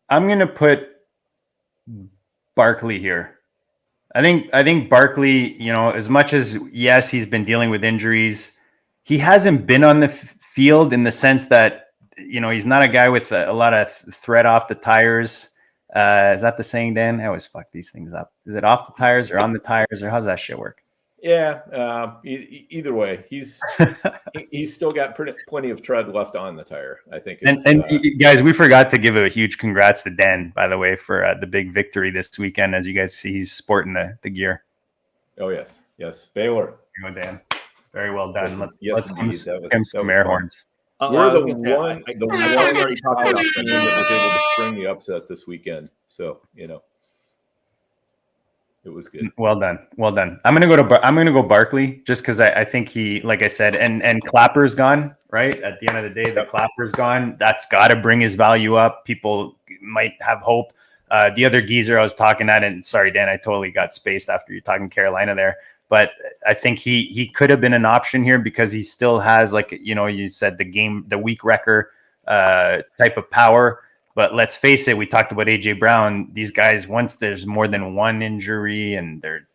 S2: going to put Barkley here. I think Barkley, as much as, yes, he's been dealing with injuries, he hasn't been on the field in the sense that, he's not a guy with a lot of thread off the tires. Is that the saying, Dan? I always fuck these things up. Is it off the tires or on the tires, or how's that shit work?
S3: Yeah. Either way, he's still got plenty of tread left on the tire, I think.
S2: And guys, we forgot to give a huge congrats to Dan, by the way, for the big victory this weekend. As you guys see, he's sporting the gear.
S3: Oh yes, Baylor.
S2: Go, Dan. Very well done.
S3: Yes,
S2: Let's
S3: indeed.
S2: skim some
S3: was
S2: air
S3: fun.
S2: horns.
S3: We're the
S5: was gonna
S3: one
S5: say,
S3: the
S5: I
S3: one
S5: already talked about
S3: college team that was able to spring the upset this weekend. So it was good.
S2: Well done. I'm gonna go Barkley just because I think he, like I said, and Clapper's gone, right? At the end of the day, the Clapper's gone. That's got to bring his value up. People might have hope. The other geezer I was talking at, and sorry, Dan, I totally got spaced after you talking Carolina there. But I think he could have been an option here because he still has, like, you said, the weak wrecker type of power. But let's face it, we talked about AJ Brown. These guys, once there's more than one injury and they're,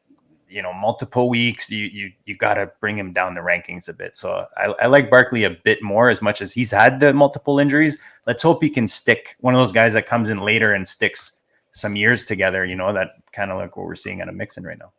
S2: multiple weeks, you got to bring him down the rankings a bit. So I like Barkley a bit more, as much as he's had the multiple injuries. Let's hope he can stick, one of those guys that comes in later and sticks some years together, that kind of like what we're seeing out of Mixon right now.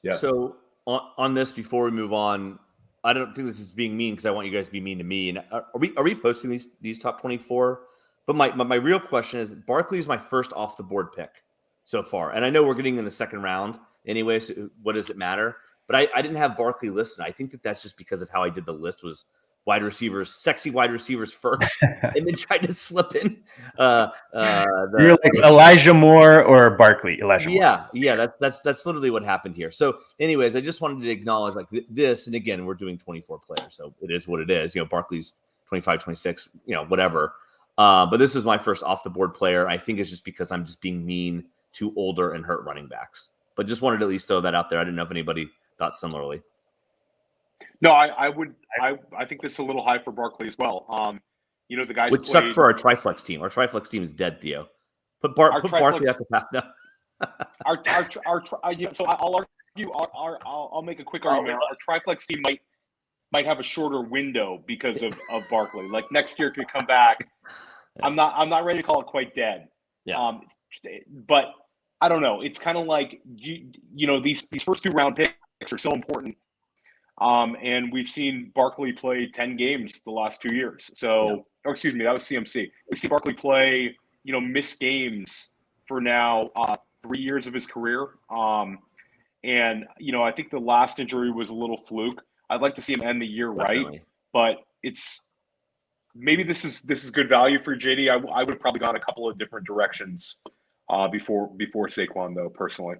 S3: Yes.
S5: So on this, before we move on, I don't think this is being mean because I want you guys to be mean to me. And are we posting these top 24? But my real question is, Barkley is my first off the board pick so far, and I know we're getting in the second round anyway. So what does it matter? But I didn't have Barkley listed. I think that's just because of how I did the list. Was sexy wide receivers first, and then tried to slip in.
S2: You're like Elijah Moore or Barkley. Elijah Moore.
S5: Yeah. That's literally what happened here. So, anyways, I just wanted to acknowledge this, and again, we're doing 24 players, so it is what it is. Barkley's 25, 26, whatever. But this is my first off the board player. I think it's just because I'm just being mean to older and hurt running backs. But just wanted to at least throw that out there. I didn't know if anybody thought similarly.
S4: No, I think this is a little high for Barkley as well. The guys
S5: which sucked for our Triflex team. Our Triflex team is dead, Theo. Put Barkley at the back now.
S4: So I'll argue. I'll make a quick argument. Our Triflex team might have a shorter window because of Barkley. Like next year could come back. I'm not ready to call it quite dead.
S5: Yeah.
S4: But I don't know. It's kind of like these first 2 round picks are so important. And we've seen Barkley play 10 games the last 2 years. So, or excuse me, that was CMC. We've seen Barkley play, miss games for now 3 years of his career. And I think the last injury was a little fluke. I'd like to see him end the year right, but maybe this is good value for JD. I would have probably gone a couple of different directions before Saquon, though, personally.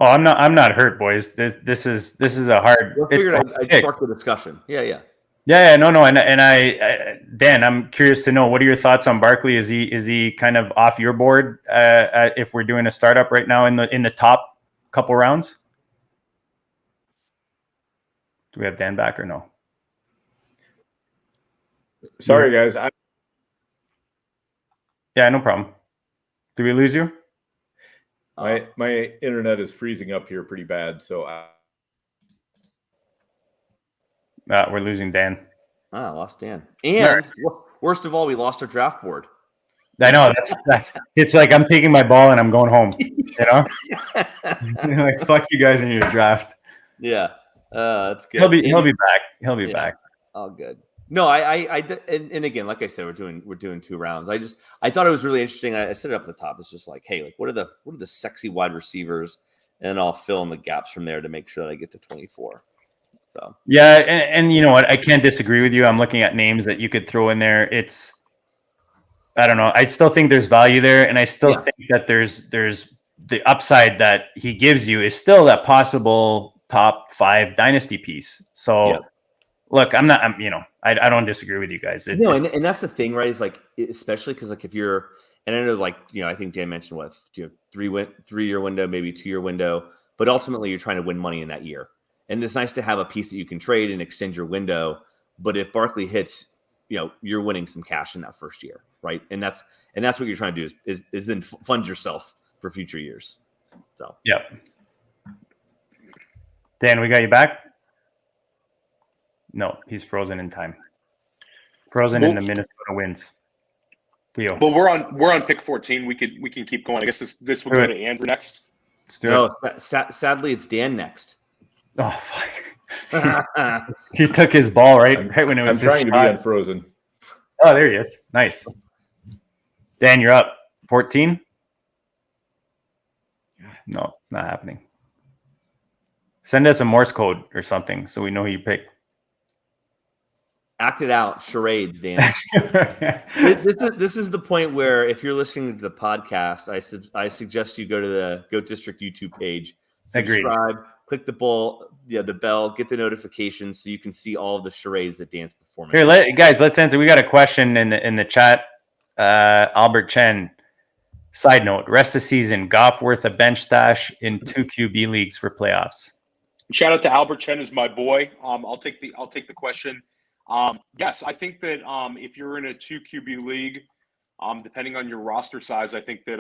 S2: Oh, I'm not hurt, boys. This is a hard.
S5: I figured I'd spark the discussion. Yeah.
S2: No, and I Dan, I'm curious to know, what are your thoughts on Barkley? Is he kind of off your board if we're doing a startup right now in the top couple rounds? Do we have Dan back or no?
S3: Sorry, guys.
S2: Yeah, no problem. Did we lose you?
S3: My internet is freezing up here pretty bad, so
S2: we're losing Dan.
S5: I lost Dan. And worst of all, we lost our draft board.
S2: I know that's it's like I'm taking my ball and I'm going home. Like, fuck you guys in your draft.
S5: Yeah, that's good.
S2: He'll be back. He'll be back.
S5: Oh, good. No, and again, like I said, we're doing 2 rounds. I thought it was really interesting. I set it up at the top. It's just like, hey, like what are the sexy wide receivers, and I'll fill in the gaps from there to make sure that I get to 24. So
S2: yeah, and you know what? I can't disagree with you. I'm looking at names that you could throw in there. I don't know. I still think there's value there, and I still think that there's the upside that he gives you is still that possible top 5 dynasty piece. So. Look, I don't disagree with you guys.
S5: And that's the thing, right? Is like, especially because like if you're, and I know like, I think Dan mentioned 3-year window, maybe 2-year window, but ultimately you're trying to win money in that year. And it's nice to have a piece that you can trade and extend your window. But if Barkley hits, you're winning some cash in that first year, right? And that's what you're trying to do is then fund yourself for future years. So
S2: yeah. Dan, we got you back. No, he's frozen in time. Frozen in the Minnesota winds. Theo.
S4: Well, we're on pick 14. We can keep going. I guess this will go to Andrew next.
S2: Let's do it.
S5: Sadly, it's Dan next.
S2: Oh fuck! He took his ball right when it was.
S3: I'm trying to be unfrozen.
S2: Oh, there he is. Nice. Dan, you're up. 14. No, it's not happening. Send us a Morse code or something so we know who you pick.
S5: Act it out, charades, Dan. This is the point where if you're listening to the podcast, I suggest you go to the Goat District YouTube page, subscribe, click the bell, get the notifications so you can see all of the charades that Dan's performing.
S2: Here, guys, let's answer. We got a question in the chat. Albert Chen. Side note: rest of season, Goff worth a bench stash in 2 QB leagues for playoffs.
S4: Shout out to Albert Chen, is my boy. I'll take the question. Yes, I think that if you're in a 2 QB league, depending on your roster size, I think that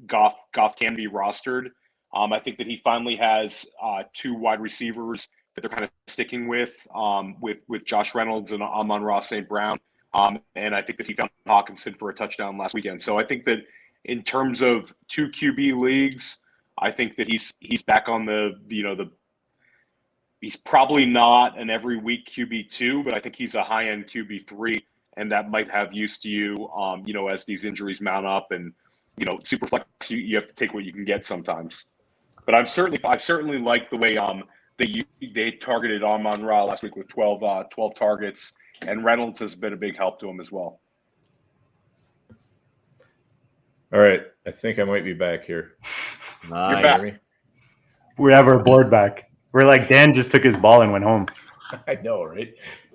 S4: Goff can be rostered. I think that he finally has 2 wide receivers that they're kind of sticking with Josh Reynolds and Amon-Ra St. Brown. And I think that he found Hawkinson for a touchdown last weekend. So I think that in terms of 2 QB leagues, I think that he's back on he's probably not an every week QB2, but I think he's a high end QB3, and that might have use to you, as these injuries mount up, and super flex, you have to take what you can get sometimes. But I certainly like the way they targeted Amon-Ra last week with 12 targets. And Reynolds has been a big help to him as well.
S3: All right. I think I might be back here.
S5: Nice.
S4: You're back.
S2: We have our board back. We're like, Dan just took his ball and went home.
S3: I know, right?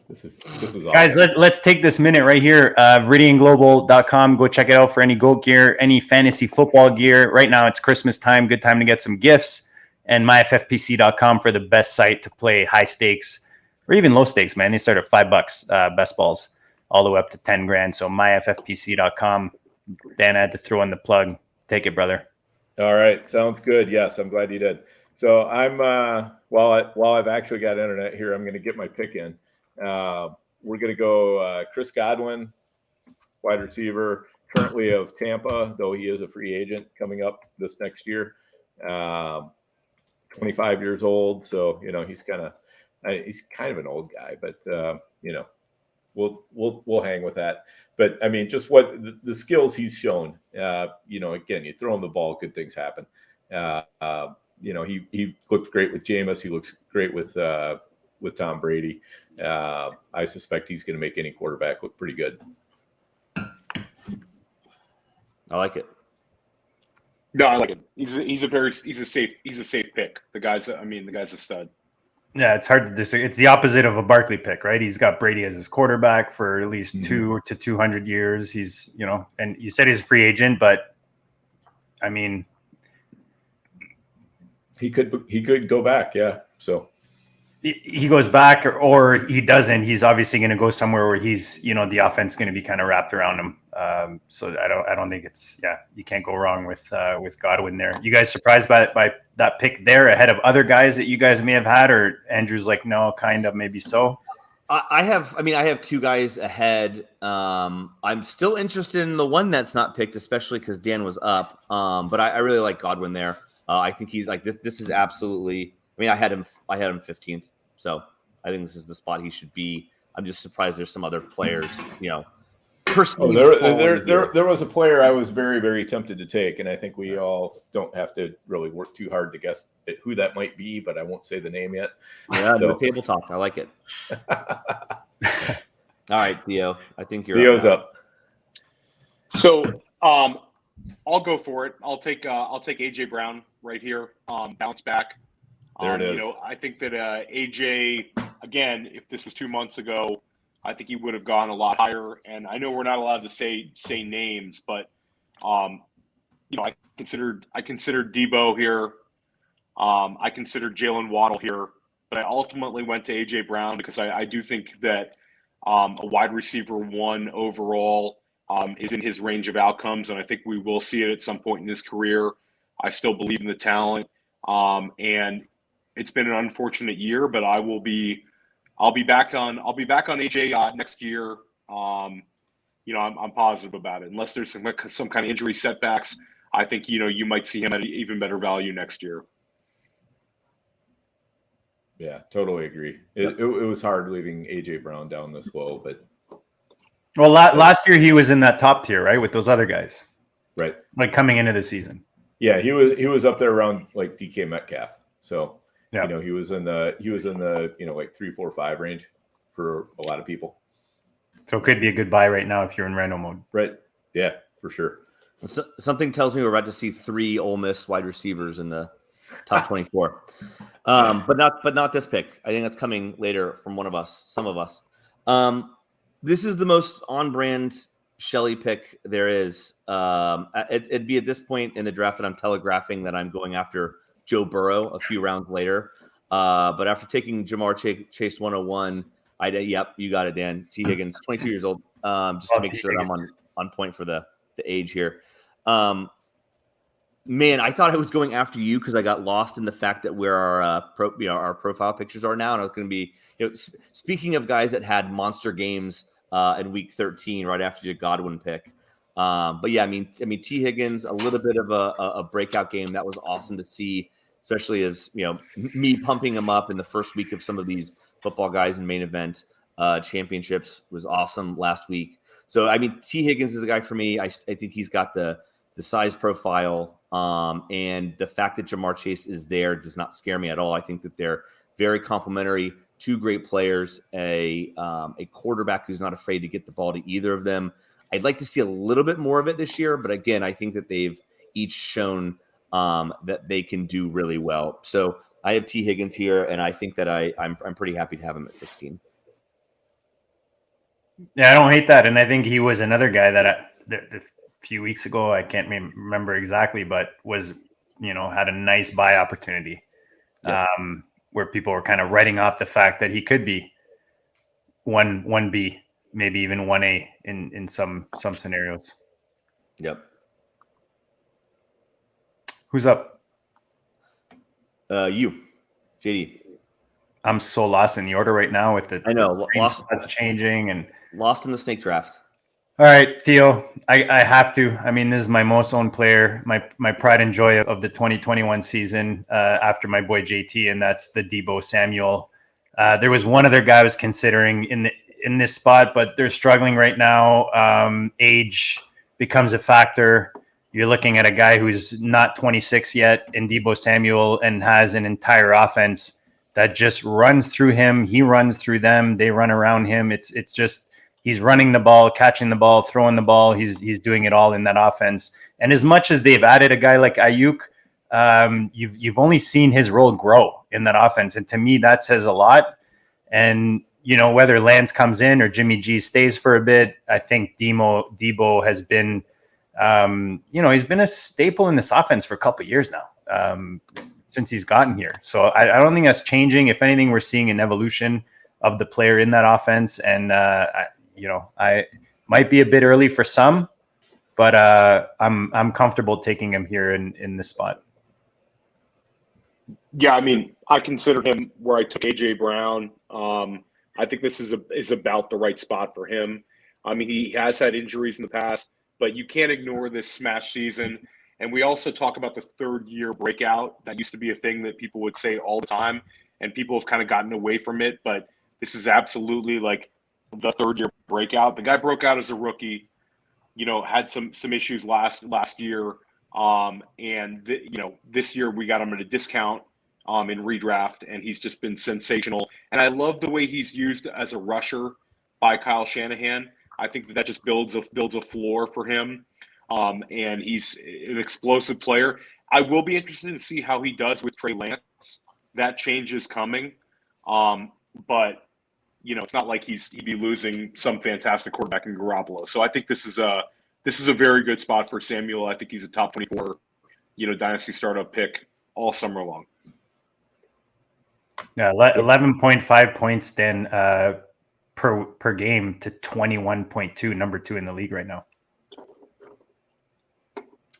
S3: This is awesome.
S2: Guys, let's take this minute right here. ViridianGlobal.com. Go check it out for any GOAT gear, any fantasy football gear. Right now, it's Christmas time. Good time to get some gifts. And myffpc.com for the best site to play high stakes or even low stakes, man. They start at $5 best balls all the way up to 10 grand. So myffpc.com. Dan, I had to throw in the plug. Take it, brother.
S3: All right. Sounds good. Yes, I'm glad you did. So I'm while I've actually got internet here, I'm going to get my pick in. We're going to go Chris Godwin, wide receiver, currently of Tampa, though he is a free agent coming up this next year. 25 years old, so he's kind of an old guy, but we'll hang with that. But I mean, just what the skills he's shown. Again, you throw him the ball, good things happen. He looked great with Jameis. He looks great with Tom Brady. I suspect he's going to make any quarterback look pretty good.
S5: I like it.
S4: No, I like it. He's a safe pick. The guy's a stud.
S2: Yeah, it's hard to disagree. It's the opposite of a Barkley pick, right? He's got Brady as his quarterback for at least 2 to 200 years. He's, and you said he's a free agent, but I mean,
S3: he could go back. Yeah. So
S2: he goes back or he doesn't. He's obviously going to go somewhere where he's, the offense is going to be kind of wrapped around him. So I don't think you can't go wrong with Godwin there. You guys surprised by that pick there ahead of other guys that you guys may have had, or Andrew's like, no, kind of, maybe so?
S5: I have 2 guys ahead. I'm still interested in the one that's not picked, especially because Dan was up. But I really like Godwin there. I think he's like this is absolutely. I mean, I had him 15th, so I think this is the spot he should be. I'm just surprised there's some other players, there
S3: was a player I was very, very tempted to take, and I think we all don't have to really work too hard to guess who that might be, but I won't say the name yet.
S5: Yeah, no table talk. I like it. All right, Theo. I think
S3: Theo's up.
S4: So I'll go for it. I'll take AJ Brown right here. Bounce back.
S3: There it is.
S4: I think that AJ, again, if this was 2 months ago, I think he would have gone a lot higher. And I know we're not allowed to say names, but I considered Debo here. I considered Jalen Waddle here, but I ultimately went to AJ Brown because I do think that a wide receiver 1 overall is in his range of outcomes, and I think we will see it at some point in his career. I still believe in the talent, and it's been an unfortunate year, but I'll be back on AJ next year. I'm positive about it. Unless there's some kind of injury setbacks, I think you might see him at an even better value next year.
S3: Yeah, totally agree. It was hard leaving AJ Brown down this low, but
S2: last year he was in that top tier, right, with those other guys,
S3: right?
S2: Like coming into the season.
S3: Yeah, he was up there around like DK Metcalf. So
S2: Yeah.
S3: You know, he was in the like 3, 4, 5 range for a lot of people.
S2: So it could be a good buy right now if you're in reno mode.
S3: Right. Yeah, for sure.
S5: So, something tells me we're about to see 3 Ole Miss wide receivers in the top 24. But not this pick. I think that's coming later from some of us. This is the most on-brand Shelley pick there is. It'd be at this point in the draft that I'm telegraphing that I'm going after Joe Burrow a few rounds later. But after taking Jamar Chase 101, yep, you got it, Dan. T. Higgins, 22 years old. Just to make sure that I'm on point for the age here. Man, I thought I was going after you because I got lost in the fact that where our profile pictures are now, and I was going to be, speaking of guys that had monster games in week 13 right after your Godwin pick. But yeah, I mean, T. Higgins, a little bit of a breakout game that was awesome to see, especially as me pumping him up in the first week of some of these football guys in main event championships was awesome last week. So I mean, T. Higgins is the guy for me. I think he's got the size profile. And the fact that Jamar Chase is there does not scare me at all. I think that they're very complementary, 2 great players, a quarterback who's not afraid to get the ball to either of them. I'd like to see a little bit more of it this year, but again, I think that they've each shown that they can do really well. So I have T. Higgins here, and I think that I'm pretty happy to have him at 16.
S2: Yeah, I don't hate that, and I think he was another guy that a few weeks ago, I can't remember exactly, but was had a nice buy opportunity, where people were kind of writing off the fact that he could be 1B, maybe even 1A in some scenarios.
S5: Yep.
S2: Who's up?
S5: You, JD.
S2: I'm so lost in the order right now with the
S5: lost.
S2: That's changing and
S5: lost in the snake draft.
S2: All right, Theo, I have to. I mean, this is my most owned player, my pride and joy of the 2021 season after my boy JT, and that's the Deebo Samuel. There was one other guy I was considering in this spot, but they're struggling right now. Age becomes a factor. You're looking at a guy who's not 26 yet in Deebo Samuel and has an entire offense that just runs through him. He runs through them. They run around him. It's just he's running the ball, catching the ball, throwing the ball. He's doing it all in that offense. And as much as they've added a guy like Ayuk, you've only seen his role grow in that offense. And to me, that says a lot. And, whether Lance comes in or Jimmy G stays for a bit, I think Deebo has been, he's been a staple in this offense for a couple of years now, since he's gotten here. So I don't think that's changing. If anything, we're seeing an evolution of the player in that offense. And, I might be a bit early for some, but I'm comfortable taking him here in this spot.
S4: Yeah, I mean, I considered him where I took AJ Brown. I think this is about the right spot for him. I mean, he has had injuries in the past, but you can't ignore this smash season. And we also talk about the 3rd-year breakout. That used to be a thing that people would say all the time, and people have kind of gotten away from it. But this is absolutely like the 3rd-year breakout. The guy broke out as a rookie, had some issues last year. This year we got him at a discount in redraft, and he's just been sensational. And I love the way he's used as a rusher by Kyle Shanahan. I think that just builds a floor for him. And he's an explosive player. I will be interested to see how he does with Trey Lance. That change is coming. But it's not like he'd be losing some fantastic quarterback in Garoppolo. So I think this is a very good spot for Samuel. I think he's a top 24, Dynasty startup pick all summer long.
S2: Yeah, 11.5 points then per game to 21.2, number 2 in the league right now.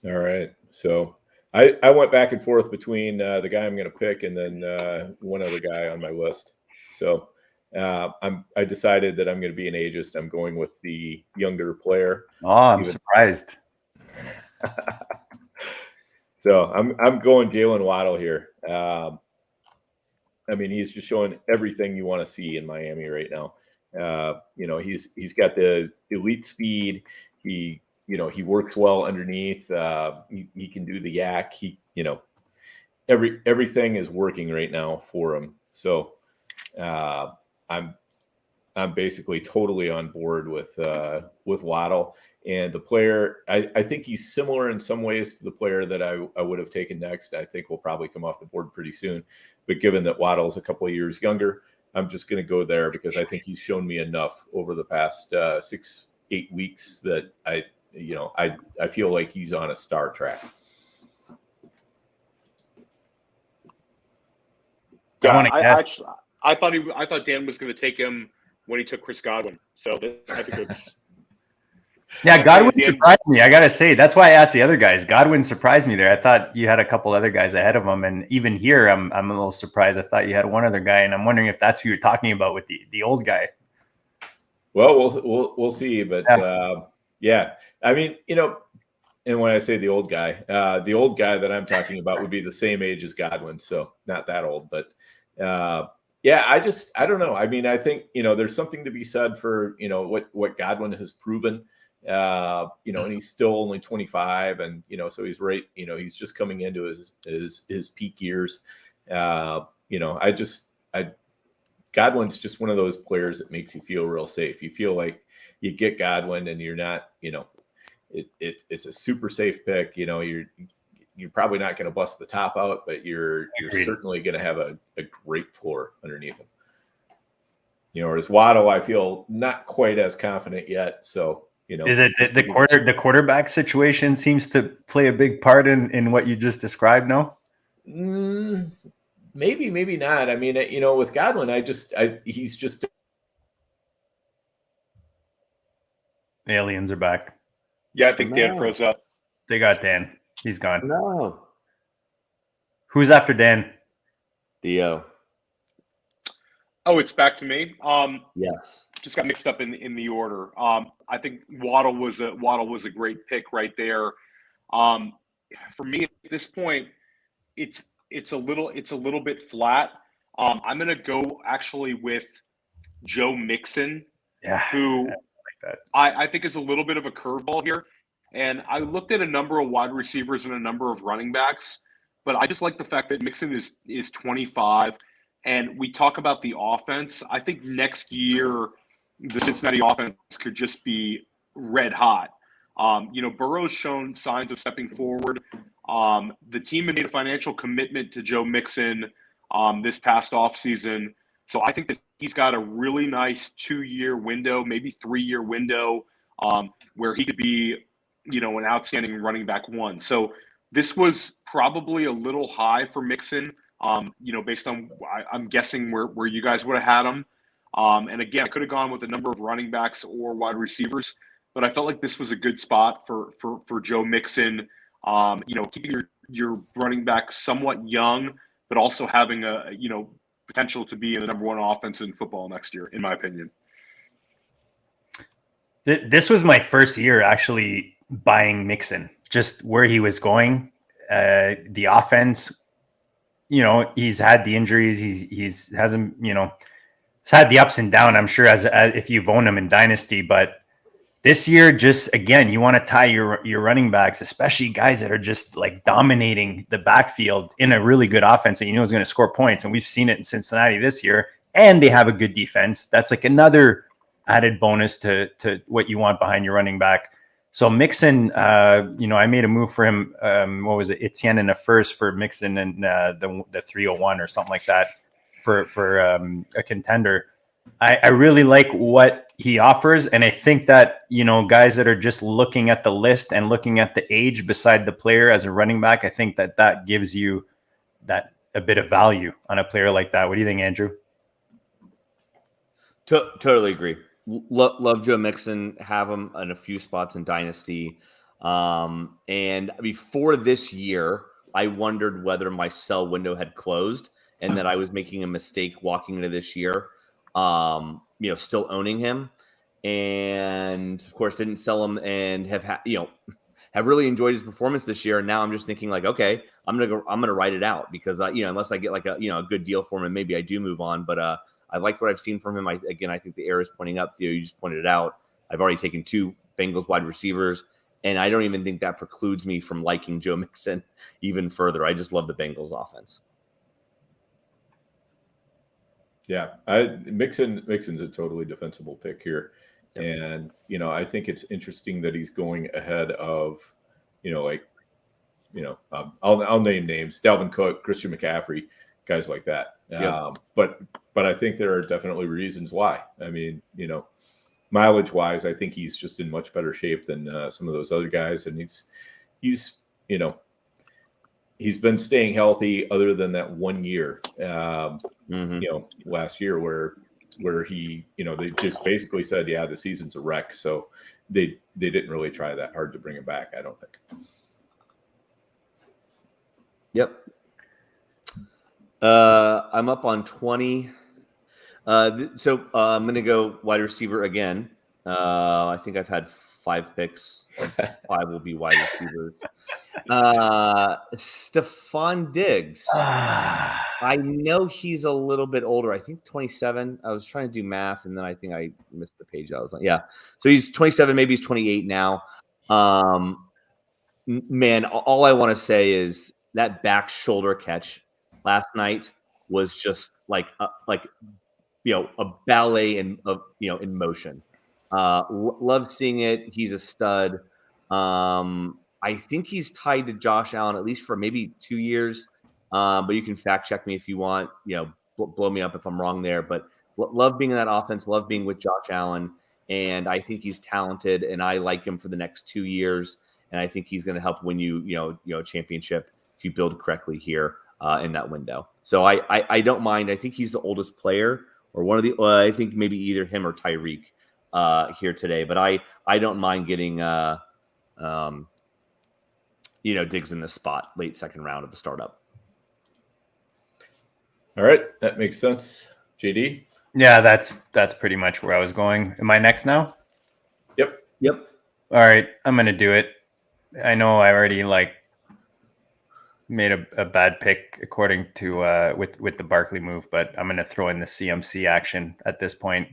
S3: All right. So I went back and forth between the guy I'm going to pick and then one other guy on my list. So I decided that I'm going to be an ageist. I'm going with the younger player.
S2: Oh, I'm surprised.
S3: So I'm going Jalen Waddle here. I mean, he's just showing everything you want to see in Miami right now. He's got the elite speed. He works well underneath. He can do the yak. everything is working right now for him. So I'm basically totally on board with Waddle. And the player, I think he's similar in some ways to the player that I would have taken next. I think will probably come off the board pretty soon. But given that Waddle's a couple of years younger, I'm just going to go there because I think he's shown me enough over the past 6-8 weeks that I feel like he's on a star track.
S4: I thought Dan was going to take him when he took Chris Godwin. So I think it's.
S2: Yeah, Godwin surprised me. I got to say, that's why I asked the other guys. Godwin surprised me there. I thought you had a couple other guys ahead of him. And even here, I'm a little surprised. I thought you had one other guy. And I'm wondering if that's who you're talking about with the old guy.
S3: Well, we'll see. But yeah, I mean, and when I say the old guy that I'm talking about would be the same age as Godwin. So not that old, but yeah, I don't know. I mean, I think, there's something to be said for, what Godwin has proven. And he's still only 25 and, so he's right, he's just coming into his peak years. Godwin's just one of those players that makes you feel real safe. You feel like you get Godwin and you're not, it's a super safe pick. You're probably not going to bust the top out, but you're certainly going to have a great floor underneath him. Whereas Waddle, I feel not quite as confident yet. So,
S2: is it the quarterback situation seems to play a big part in what you just described? No,
S3: maybe not. I mean, with Godwin, he's just
S2: aliens are back.
S4: Yeah, I think Dan froze up.
S2: They got Dan. He's gone.
S5: No.
S2: Who's after Dan?
S5: Theo.
S4: Oh, it's back to me.
S5: Yes.
S4: Just got mixed up in the order. I think Waddle was a great pick right there. For me at this point, it's a little bit flat. I'm gonna go actually with Joe Mixon, who I think is a little bit of a curveball here. And I looked at a number of wide receivers and a number of running backs, but I just like the fact that Mixon is 25. And we talk about the offense. I think next year the Cincinnati offense could just be red hot. Burrow's shown signs of stepping forward. The team made a financial commitment to Joe Mixon this past offseason. So I think that he's got a really nice 2-year window, maybe 3-year window, where he could be, an outstanding running back one. So this was probably a little high for Mixon, based on, I'm guessing where you guys would have had him. And again, I could have gone with a number of running backs or wide receivers, but I felt like this was a good spot for Joe Mixon, keeping your running back somewhat young, but also having a potential to be in the number one offense in football next year, in my opinion.
S2: This was my first year actually buying Mixon, just where he was going. The offense, he's had the injuries. He's hasn't, he's had the ups and downs, I'm sure, as if you've owned him in Dynasty. But this year, just again, you want to tie your running backs, especially guys that are just like dominating the backfield in a really good offense that is going to score points. And we've seen it in Cincinnati this year, and they have a good defense. That's like another added bonus to what you want behind your running back. So Mixon, I made a move for him. What was it? Etienne in the first for Mixon and the 301 or something like that for a contender. I really like what he offers. And I think that, guys that are just looking at the list and looking at the age beside the player as a running back, I think that gives you that a bit of value on a player like that. What do you think, Andrew?
S5: Totally agree. Love Joe Mixon, have him in a few spots in Dynasty. And before this year, I wondered whether my sell window had closed and that I was making a mistake walking into this year, still owning him. And of course, didn't sell him and have really enjoyed his performance this year. And now I'm just thinking like, okay, I'm going to write it out because, unless I get like a good deal for him and maybe I do move on. But I like what I've seen from him. I think the arrow is pointing up. Theo, you just pointed it out. I've already taken 2 Bengals wide receivers And I don't even think that precludes me from liking Joe Mixon even further. I just love the Bengals offense.
S3: Yeah, Mixon's a totally defensible pick here. Yep. And, I think it's interesting that he's going ahead of, I'll name names, Dalvin Cook, Christian McCaffrey, guys like that. Yep. But I think there are definitely reasons why. I mean, mileage wise, I think he's just in much better shape than some of those other guys. And he's been staying healthy other than that 1 year, last year where he, they just basically said, yeah, the season's a wreck. So they didn't really try that hard to bring him back, I don't think.
S5: Yep. I'm up on 20. So I'm going to go wide receiver again. I think I've had 5 picks. 5 will be wide receivers. Stephon Diggs. I know he's a little bit older. I think 27. I was trying to do math, and then I think I missed the page. I was like, yeah. So he's 27. Maybe he's 28 now. Man, all I want to say is that back shoulder catch last night was just like a ballet in motion. Love seeing it. He's a stud. I think he's tied to Josh Allen at least for maybe 2 years. But you can fact check me if you want. Blow me up if I'm wrong there. But love being in that offense. Love being with Josh Allen, and I think he's talented, and I like him for the next 2 years. And I think he's going to help win you a championship if you build correctly here in that window. So I don't mind. I think he's the oldest player, or one of the. I think maybe either him or Tyreek here today. But I don't mind getting Diggs in this spot, late second round of the startup.
S3: All right, that makes sense. JD?
S2: Yeah, that's pretty much where I was going. Am I next now?
S3: Yep.
S2: All right, I'm gonna do it. I know I already made a bad pick according to with the Barkley move, but I'm gonna throw in the CMC action at this point.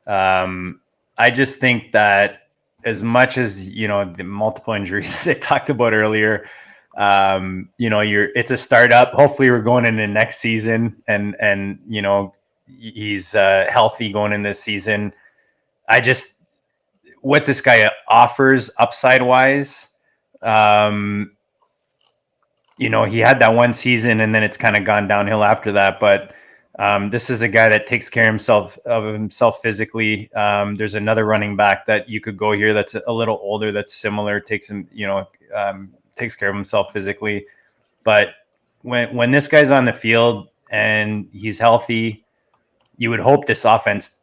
S2: I just think that as much as the multiple injuries as I talked about earlier, it's a startup. Hopefully we're going into next season and he's healthy going in this season. What this guy offers upside wise, he had that one season and then it's kind of gone downhill after that. But this is a guy that takes care of himself physically. There's another running back that you could go here that's a little older, that's similar, takes care of himself physically. But when this guy's on the field and he's healthy, you would hope this offense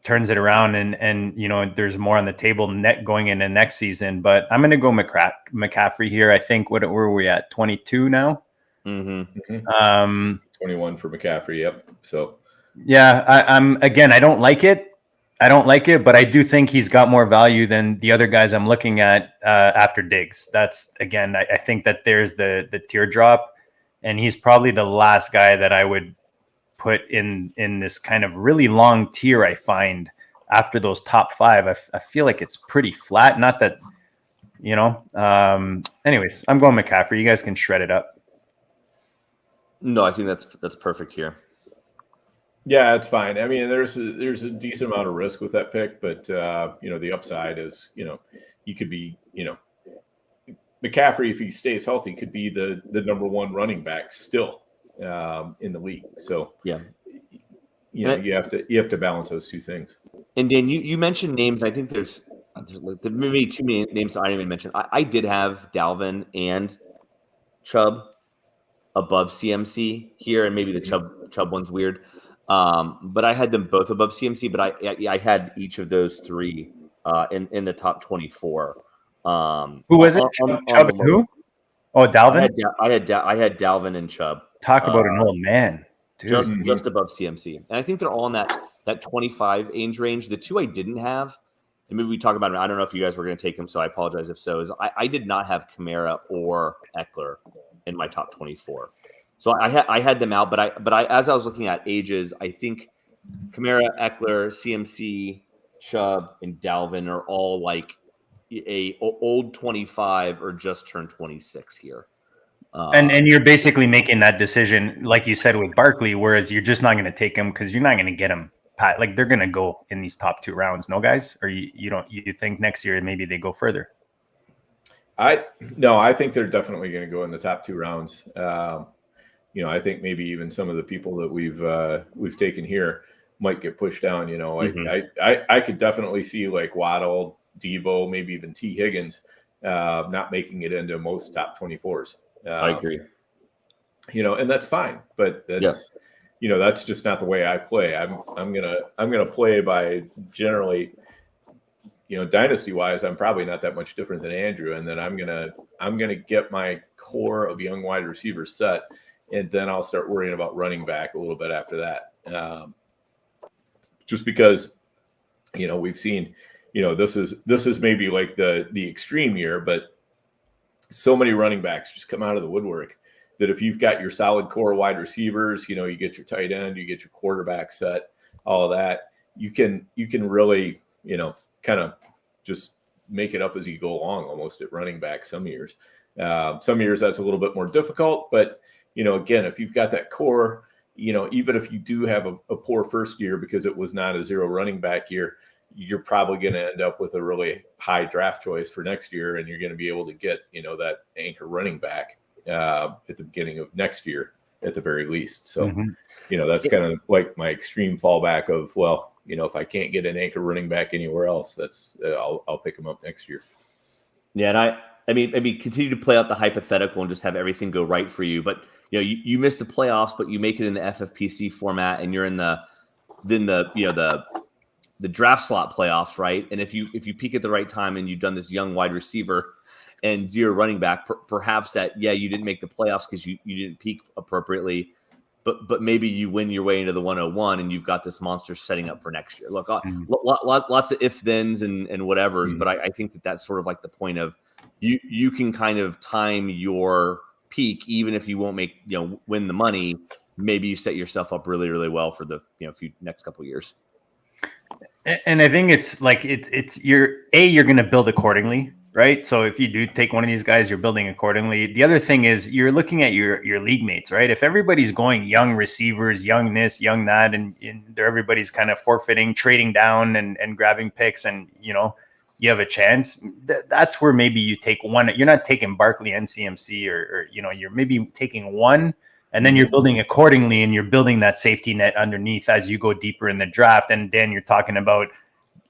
S2: turns it around and there's more on the table going into next season. But I'm going to go McCaffrey here. I think where were we at? 22 now?
S3: Mm-hmm. 21 for McCaffrey. Yep. So
S2: yeah, I don't like it, but I do think he's got more value than the other guys I'm looking at after Diggs. That's again, I think that there's the teardrop, and he's probably the last guy that I would put in this kind of really long tier. I find after those top 5, I feel like it's pretty flat. Not that, anyways, I'm going McCaffrey. You guys can shred it up.
S5: No, I think that's perfect here.
S3: Yeah, it's fine. I mean, there's a decent amount of risk with that pick, but the upside is, you could be, McCaffrey, if he stays healthy, could be the number 1 running back still in the league. So
S5: yeah,
S3: you have to balance those two things.
S5: And Dan, you mentioned names. I think there's maybe too many names I didn't even mention. I did have Dalvin and Chubb above CMC here, and maybe the Chubb one's weird. But I had them both above CMC, but I had each of those 3 in the top 24.
S2: Who was it? Chubb and who? Oh, Dalvin?
S5: I had Dalvin and Chubb.
S2: Talk about an old man. Dude.
S5: Just above CMC. And I think they're all in that 25 age range. The 2 I didn't have, and maybe we talk about it. I don't know if you guys were going to take them, so I apologize if so. Is I did not have Kamara or Eckler in my top 24. So I had them out, but I as I was looking at ages, I think Kamara, Eckler, CMC, Chubb, and Dalvin are all a old 25 or just turned 26 here.
S2: And you're basically making that decision, like you said, with Barkley, whereas you're just not going to take him because you're not going to get him. Like they're going to go in these top 2 rounds, no guys? Or you think next year maybe they go further?
S3: I think they're definitely going to go in the top 2 rounds. I think maybe even some of the people that we've taken here might get pushed down. I could definitely see like Waddle, Debo, maybe even T. Higgins not making it into most top 24s.
S5: I agree.
S3: And that's fine, but that's that's just not the way I play. I'm gonna play by generally, dynasty wise, I'm probably not that much different than Andrew, and then I'm gonna get my core of young wide receivers set, and then I'll start worrying about running back a little bit after that. Just because, we've seen, this is maybe like the extreme year, but so many running backs just come out of the woodwork that if you've got your solid core wide receivers, you get your tight end, you get your quarterback set, all of that, you can really, kind of just make it up as you go along almost at running back some years. Some years that's a little bit more difficult, but, again, if you've got that core, even if you do have a poor first year because it was not a 0 running back year, you're probably going to end up with a really high draft choice for next year, and you're going to be able to get, that anchor running back at the beginning of next year at the very least. So, that's kind of like my extreme fallback of, well, if I can't get an anchor running back anywhere else, that's I'll pick him up next year. Yeah,
S5: and I mean, continue to play out the hypothetical and just have everything go right for you. But you miss the playoffs, but you make it in the FFPC format, and you're in the draft slot playoffs, right? And if you peak at the right time and you've done this young wide receiver and 0 running back, perhaps that you didn't make the playoffs because you didn't peak appropriately, but maybe you win your way into the 101 and you've got this monster setting up for next year. Look, lots of if thens and whatevers, but I think that's sort of like the point of you can kind of time your peak even if you won't make win the money. Maybe you set yourself up really, really well for the few next couple of years.
S2: And I think it's like you're going to build accordingly, right? So if you do take one of these guys, you're building accordingly. The other thing is you're looking at your league mates, right? If everybody's going young receivers, young this, young that, and everybody's kind of forfeiting, trading down and grabbing picks, and you have a chance. That's where maybe you take one. You're not taking Barkley and CMC, or you're maybe taking one. And then you're building accordingly, and you're building that safety net underneath as you go deeper in the draft. And Dan, you're talking about,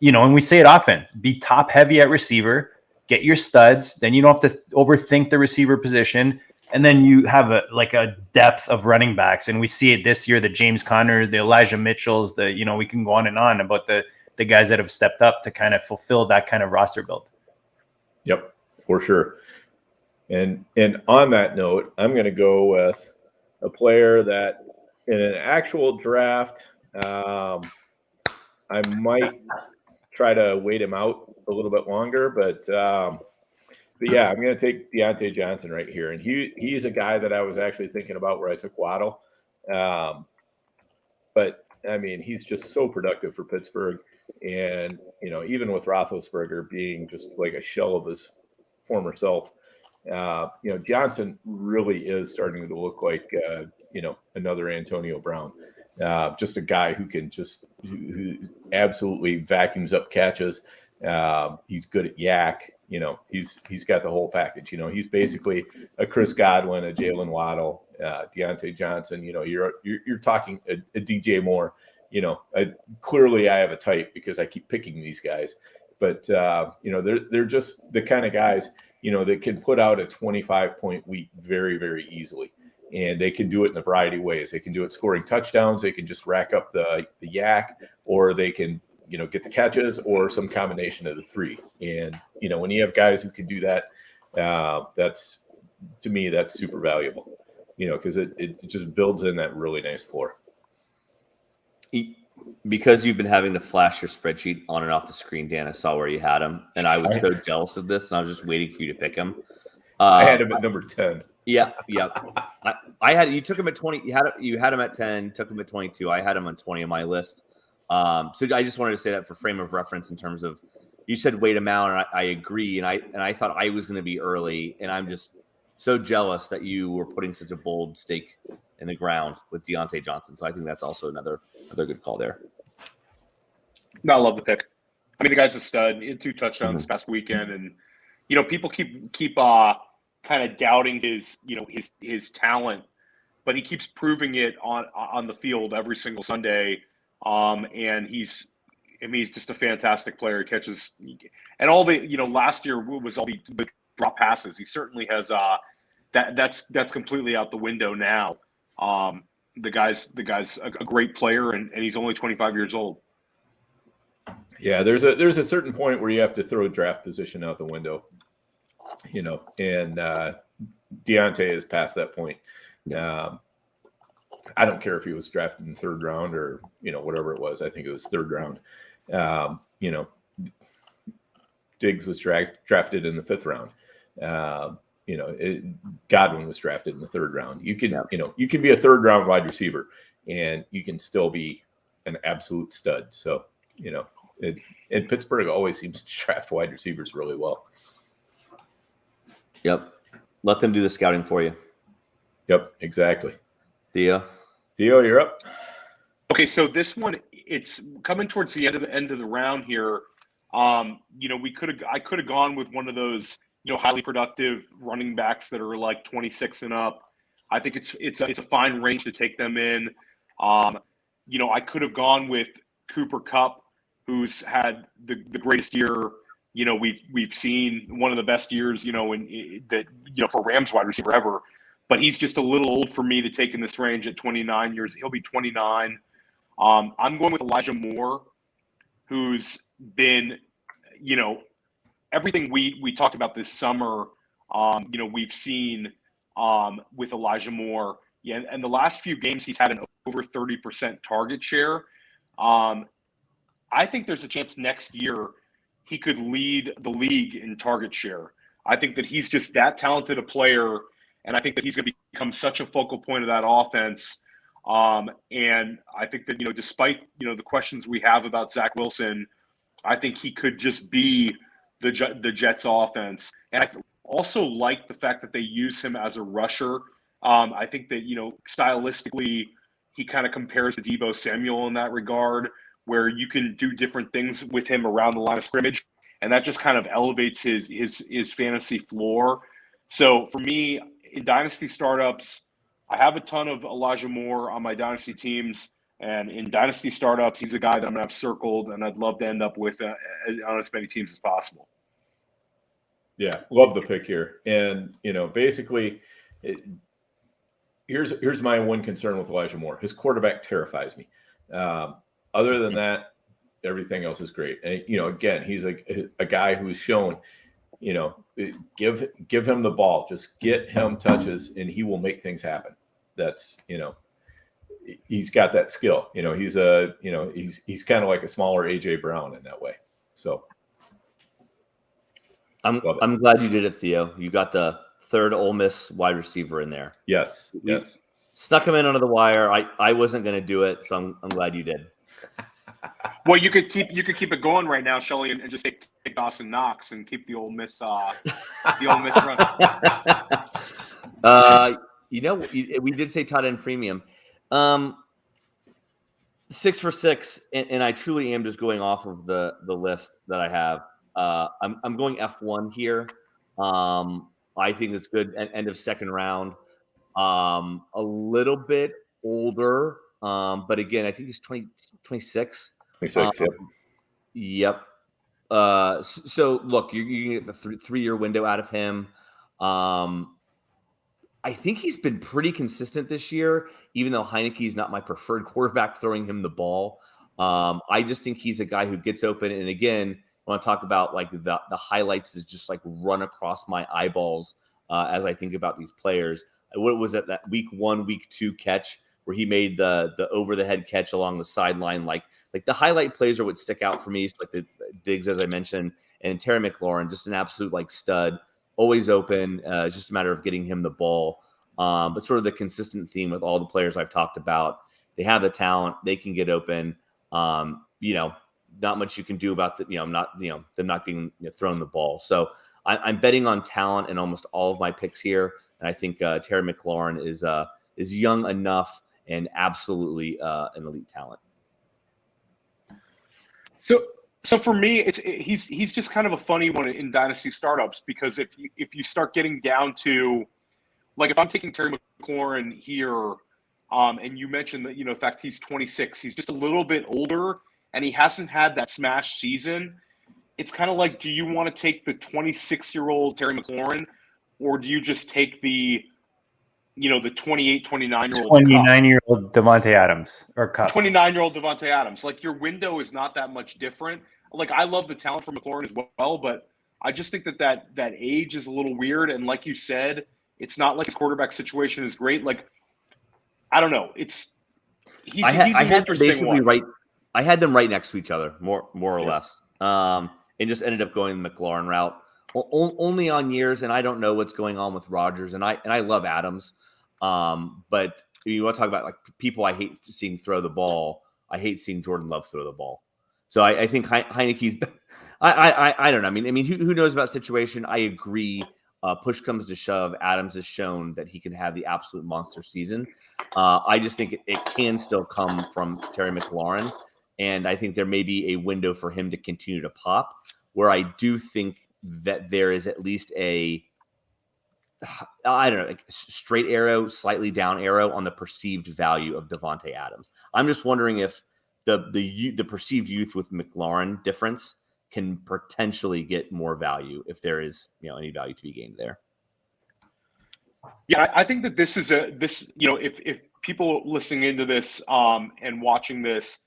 S2: and we say it often, be top heavy at receiver, get your studs. Then you don't have to overthink the receiver position. And then you have a depth of running backs. And we see it this year, the James Conner, the Elijah Mitchells, we can go on and on about the guys that have stepped up to kind of fulfill that kind of roster build.
S3: Yep, for sure. And on that note, I'm going to go with a player that in an actual draft, I might try to wait him out a little bit longer, but yeah, I'm going to take Deonte Johnson right here. And he's a guy that I was actually thinking about where I took Waddle. But I mean, he's just so productive for Pittsburgh. And, even with Roethlisberger being just like a shell of his former self, Johnson really is starting to look like, another Antonio Brown, just a guy who can who absolutely vacuums up catches. He's good at yak. He's got the whole package. He's basically a Chris Godwin, a Jalen Waddle, Deontay Johnson. You're talking a DJ Moore. Clearly I have a type because I keep picking these guys, but they're just the kind of guys that can put out a 25-point week very, very easily. And they can do it in a variety of ways. They can do it scoring touchdowns. They can just rack up the yak, or they can, get the catches, or some combination of the three. And, when you have guys who can do that, that's super valuable, because it just builds in that really nice floor.
S5: Because you've been having to flash your spreadsheet on and off the screen, Dan, I saw where you had him, and I was so jealous of this, and I was just waiting for you to pick him.
S3: I had him at number 10.
S5: Yeah. I had you took him at 20. You had him at 10. Took him at 22. I had him on 20 on my list. So I just wanted to say that for frame of reference in terms of you said wait him out, and I agree. And I thought I was going to be early, and I'm just so jealous that you were putting such a bold stake in the ground with Deonte Johnson. So I think that's also another good call there.
S4: No, I love the pick. I mean, the guy's a stud. He had 2 touchdowns this past weekend, and people keep kind of doubting his talent, but he keeps proving it on the field every single Sunday. And he's just a fantastic player. He catches, and all the last year was all the drop passes. He certainly has that's completely out the window now. The guy's a great player, and he's only 25 years old.
S3: Yeah, there's a certain point where you have to throw draft position out the window, and Deonte is past that point. I don't care if he was drafted in the 3rd round or whatever it was. I think it was 3rd round. Diggs was drafted in the 5th round. Godwin was drafted in the 3rd round. You can be a 3rd round wide receiver and you can still be an absolute stud. So, and Pittsburgh always seems to draft wide receivers really well.
S5: Yep. Let them do the scouting for you.
S3: Yep, exactly.
S5: Theo,
S3: you're up.
S4: Okay, so this one, it's coming towards the end of the round here. I could have gone with one of those, highly productive running backs that are like 26 and up. I think it's a fine range to take them in. I could have gone with Cooper Kupp, who's had the greatest year we've seen, one of the best years for Rams wide receiver ever. But he's just a little old for me to take in this range at 29 years. He'll be 29. I'm going with Elijah Moore, who's been, everything we talked about this summer, we've seen with Elijah Moore. Yeah, and the last few games he's had an over 30% target share. I think there's a chance next year he could lead the league in target share. I think that he's just that talented a player, and I think that he's going to become such a focal point of that offense. And I think that, despite, the questions we have about Zach Wilson, I think he could just be the Jets offense. And I also like the fact that they use him as a rusher. I think that, stylistically, he kind of compares to Deebo Samuel in that regard, where you can do different things with him around the line of scrimmage. And that just kind of elevates his fantasy floor. So for me, in Dynasty startups, I have a ton of Elijah Moore on my Dynasty teams. And in Dynasty startups, he's a guy that I'm going to have circled, and I'd love to end up with on as many teams as possible.
S3: Yeah, love the pick here. And, basically, here's my one concern with Elijah Moore. His quarterback terrifies me. Other than that, everything else is great. And, again, he's a guy who's shown, give him the ball, just get him touches, and he will make things happen. That's, he's got that skill. He's he's kind of like a smaller AJ Brown in that way. So
S5: I'm glad you did it, Theo. You got the 3rd Ole Miss wide receiver in there.
S3: Yes.
S5: Snuck him in under the wire. I wasn't going to do it, so I'm glad you did.
S4: Well, you could keep it going right now, Shelly, and just take Dawson Knox and keep the Ole Miss run.
S5: We did say tight end premium. 6 for 6, and I truly am just going off of the list that I have. I'm going F1 here. I think it's good at end of 2nd round. A little bit older, but again, I think he's 26.
S3: 26,
S5: yep. So look, you get the 3-year window out of him. I think he's been pretty consistent this year, even though Heineke's not my preferred quarterback throwing him the ball. I just think he's a guy who gets open. And again, I want to talk about like the highlights is just like run across my eyeballs as I think about these players. What was it, that week 1, week 2 catch where he made the over the head catch along the sideline? Like the highlight plays are what stick out for me. It's like the Diggs, as I mentioned, and Terry McLaurin, just an absolute like stud. Always open. It's just a matter of getting him the ball. But sort of the consistent theme with all the players I've talked about, they have the talent, they can get open. not much you can do about the, them not being thrown the ball. So I'm betting on talent in almost all of my picks here, and I think Terry McLaurin is young enough and absolutely an elite talent.
S4: So for me, he's just kind of a funny one in dynasty startups, because if you start getting down to, like, if I'm taking Terry McLaurin here, and you mentioned that, in fact, he's 26, he's just a little bit older and he hasn't had that smash season. It's kind of like, do you want to take the 26-year-old Terry McLaurin, or do you just take the 28, 29-year-old
S2: 29-year-old Devontae Adams or Cup?
S4: 29-year-old Devontae Adams. Like, your window is not that much different. Like, I love the talent for McLaurin as well, but I just think that age is a little weird. And like you said, it's not like his quarterback situation is great. Like, I don't know. I
S5: had them right next to each other, more or less, and just ended up going the McLaurin route. Only on years, and I don't know what's going on with Rodgers, and I love Adams, but you want to talk about, like, people I hate seeing throw the ball. I hate seeing Jordan Love throw the ball. So I think Heineke's. I don't know. I mean, who knows about situation? I agree. Push comes to shove, Adams has shown that he can have the absolute monster season. I just think it can still come from Terry McLaurin, and I think there may be a window for him to continue to pop, where I do think that there is at least a, I don't know, like straight arrow, slightly down arrow on the perceived value of Devontae Adams. I'm just wondering if the perceived youth with McLaurin difference can potentially get more value if there is any value to be gained there.
S4: Yeah, I think that this is if people listening into this and watching this,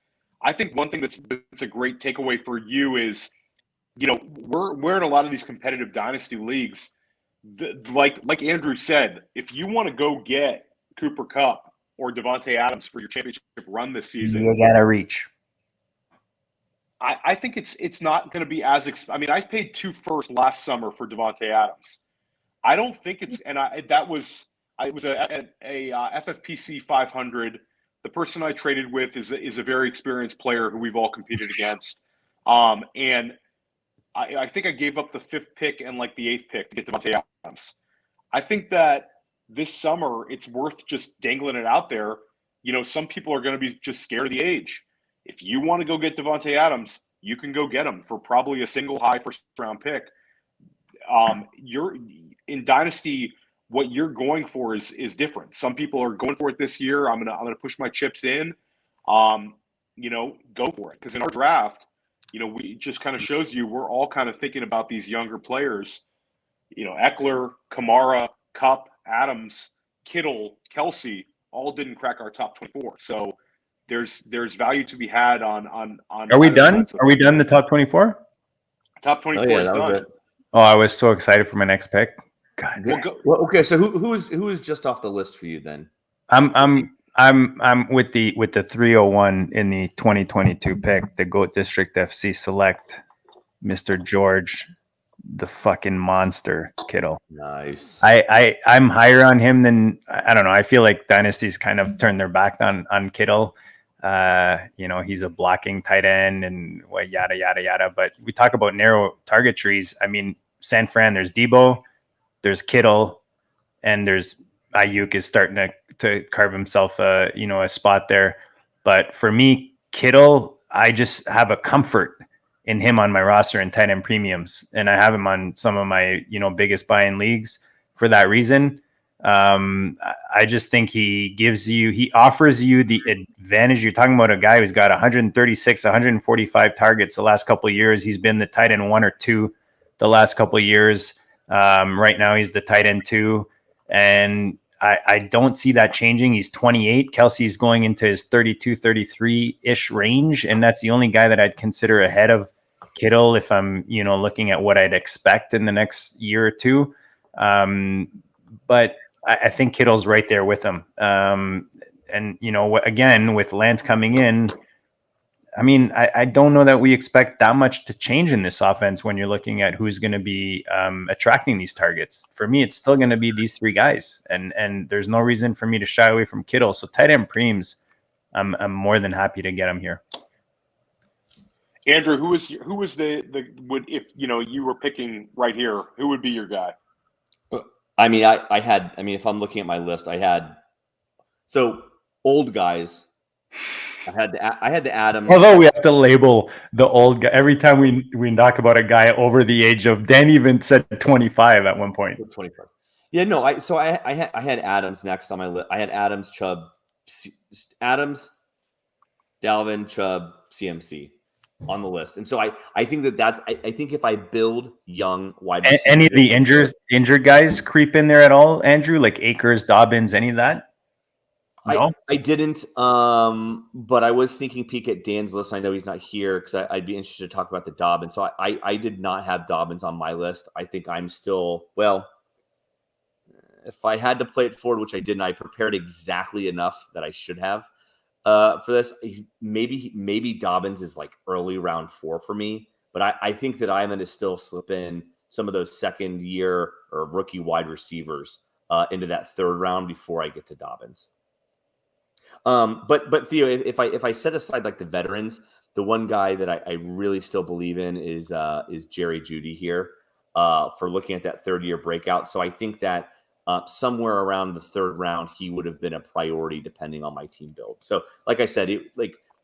S4: I think one thing that's a great takeaway for you is, we're in a lot of these competitive dynasty leagues. Like Andrew said, if you want to go get Cooper Kupp or Devontae Adams for your championship run this season,
S2: you gotta reach.
S4: I think it's not going to be as I paid 2 firsts last summer for Devontae Adams. I don't think it's, and it was a FFPC 500. The person I traded with is a very experienced player who we've all competed against, and I think I gave up the 5th pick and like the 8th pick to get Devontae Adams. I think that this summer it's worth just dangling it out there. Some people are going to be just scared of the age. If you want to go get Devontae Adams, you can go get him for probably a single high first-round pick. You're in Dynasty, what you're going for is different. Some people are going for it this year. I'm gonna push my chips in. Go for it, because in our draft, we just kind of shows you we're all kind of thinking about these younger players. Eckler, Kamara, Kupp, Adams, Kittle, Kelsey all didn't crack our top 24. So there's value to be had on.
S2: Are we done? Are we done the top 24?
S4: Top 24 is done.
S2: Oh, I was so excited for my next pick. God.
S5: Well, okay, so who is just off the list for you then?
S2: I'm with the 301 in the 2022 pick, the GOAT District FC select Mr. George, the fucking monster Kittle.
S5: Nice.
S2: I'm higher on him than, I don't know. I feel like Dynasty's kind of turned their back on Kittle. He's a blocking tight end and yada, yada, yada. But we talk about narrow target trees. I mean, San Fran, there's Debo, there's Kittle, and there's Ayuk is starting to carve himself a spot there. But for me, Kittle, I just have a comfort in him on my roster in tight end premiums. And I have him on some of my, biggest buy-in leagues for that reason. I just think he offers you the advantage. You're talking about a guy who's got 136, 145 targets the last couple of years. He's been the tight end 1 or 2 the last couple of years. Right now he's the tight end 2. And I don't see that changing. He's 28. Kelsey's going into his 32, 33-ish range. And that's the only guy that I'd consider ahead of Kittle if I'm, looking at what I'd expect in the next year or two. But I think Kittle's right there with him. And, again, with Lance coming in, I mean, I don't know that we expect that much to change in this offense when you're looking at who's going to be attracting these targets. For me, it's still going to be these 3 guys. And there's no reason for me to shy away from Kittle. So tight end preems, I'm more than happy to get him here.
S4: Andrew, who was the would, if you were picking right here, who would be your guy?
S5: I mean, if I'm looking at my list, I had old guys. I had the Adams.
S2: Although we have to label the old guy every time we talk about a guy over the age of. Dan even said 25 at one point.
S5: 25. Yeah, no. I had Adams next on my list. I had Adams, Chubb, Adams, Dalvin, Chubb, CMC on the list, and so I think that's I think if I build young wide receivers,
S2: any of the injured guys creep in there at all, Andrew? Like Akers, Dobbins, any of that? No?
S5: I didn't, but I was thinking peek at Dan's list. I know he's not here because I'd be interested to talk about the Dobbins. So I did not have Dobbins on my list. I think I'm still, if I had to play it forward, which I didn't, I prepared exactly enough that I should have for this. Maybe Dobbins is like early round 4 for me, but I think that I'm going to still slip in some of those second year or rookie wide receivers into that third round before I get to Dobbins. But Theo, if I set aside like the veterans, the one guy that I really still believe in is Jerry Jeudy here for looking at that third year breakout. So I think that somewhere around the third round, he would have been a priority depending on my team build. So like I said,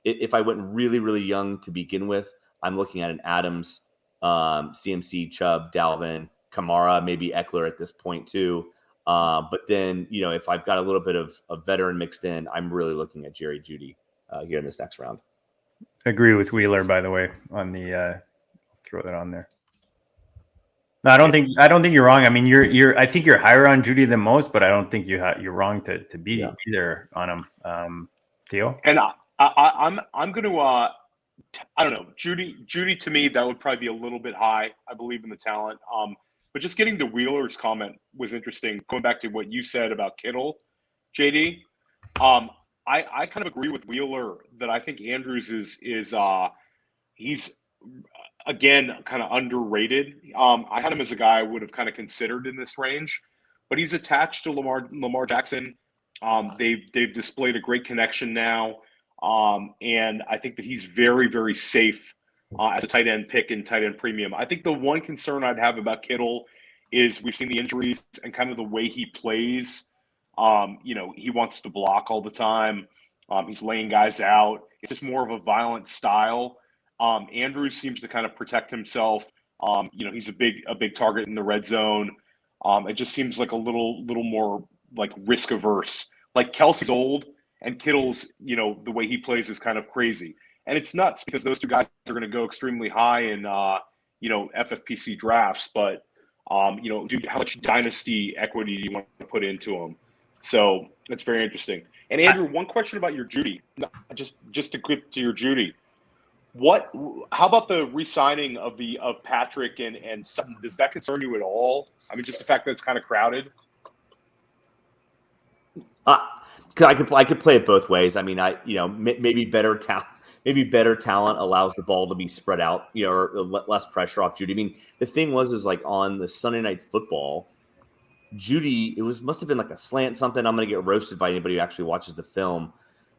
S5: if I went really, really young to begin with, I'm looking at an Adams, CMC, Chubb, Dalvin, Kamara, maybe Eckler at this point too. But then, if I've got a little bit of a veteran mixed in, I'm really looking at Jerry Jeudy here in this next round.
S2: Agree with Wheeler, by the way, on the I'll throw that on there. No, I don't think you're wrong. I mean, I think you're higher on Jeudy than most, but I don't think you're wrong to be either on him. Theo?
S4: And I'm going to I don't know, Jeudy to me, that would probably be a little bit high. I believe in the talent. But just getting to Wheeler's comment was interesting. Going back to what you said about Kittle, JD, I kind of agree with Wheeler that I think Andrews is he's again kind of underrated. I had him as a guy I would have kind of considered in this range, but he's attached to Lamar Jackson. They've displayed a great connection now, and I think that he's very, very safe as a tight end pick and tight end premium. I think the one concern I'd have about Kittle is we've seen the injuries and kind of the way he plays. He wants to block all the time. He's laying guys out. It's just more of a violent style. Andrews seems to kind of protect himself. He's a big target in the red zone. It just seems like a little more like risk averse. Like Kelsey's old and Kittle's, the way he plays is kind of crazy. And it's nuts because those two guys are going to go extremely high in, FFPC drafts. But, how much dynasty equity do you want to put into them? So it's very interesting. And Andrew, one question about your Jeudy. Just to clip to your Jeudy. How about the re-signing of Patrick and Sutton? Does that concern you at all? I mean, just the fact that it's kind of crowded.
S5: I could play it both ways. I mean, maybe better talent. Maybe better talent allows the ball to be spread out, or less pressure off Jeudy. I mean, the thing was like on the Sunday Night Football, Jeudy, must have been like a slant something. I'm going to get roasted by anybody who actually watches the film,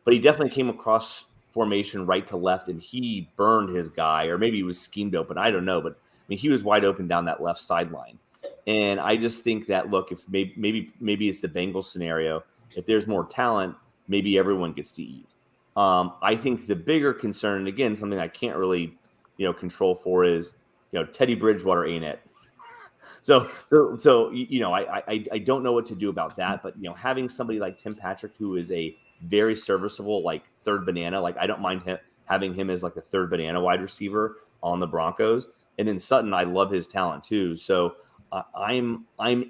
S5: but he definitely came across formation right to left and he burned his guy, or maybe he was schemed open. I don't know, but I mean, he was wide open down that left sideline. And I just think that, look, if maybe it's the Bengals scenario, if there's more talent, maybe everyone gets to eat. I think the bigger concern, and again, something I can't really, control for is, Teddy Bridgewater ain't it. So I don't know what to do about that, but having somebody like Tim Patrick, who is a very serviceable, like third banana, like I don't mind having him as like the third banana wide receiver on the Broncos, and then Sutton, I love his talent too. So I'm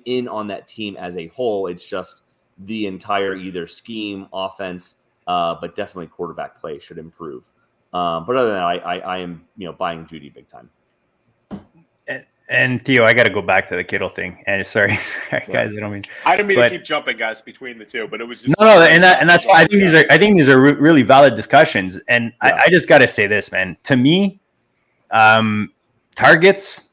S5: in on that team as a whole. It's just the entire either scheme, offense, but definitely quarterback play should improve. But other than that, I am buying Jeudy big time.
S2: And Theo, I got to go back to the Kittle thing. And sorry, guys, I didn't mean
S4: to keep jumping, guys, between the two, but it was just
S2: and that's why I think these are really valid discussions. And yeah. I just got to say this, man. To me, targets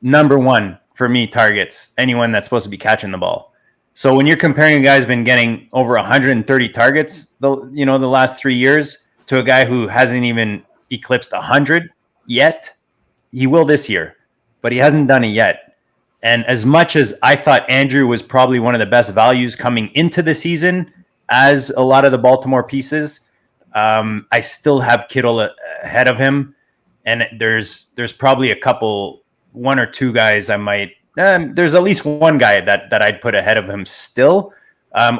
S2: number one for me. Targets anyone that's supposed to be catching the ball. So when you're comparing a guy who's been getting over 130 targets, the last 3 years to a guy who hasn't even eclipsed 100 yet. He will this year, but he hasn't done it yet. And as much as I thought Andrew was probably one of the best values coming into the season, as a lot of the Baltimore pieces, I still have Kittle ahead of him. And there's probably one or two guys I might. There's at least one guy that I'd put ahead of him still,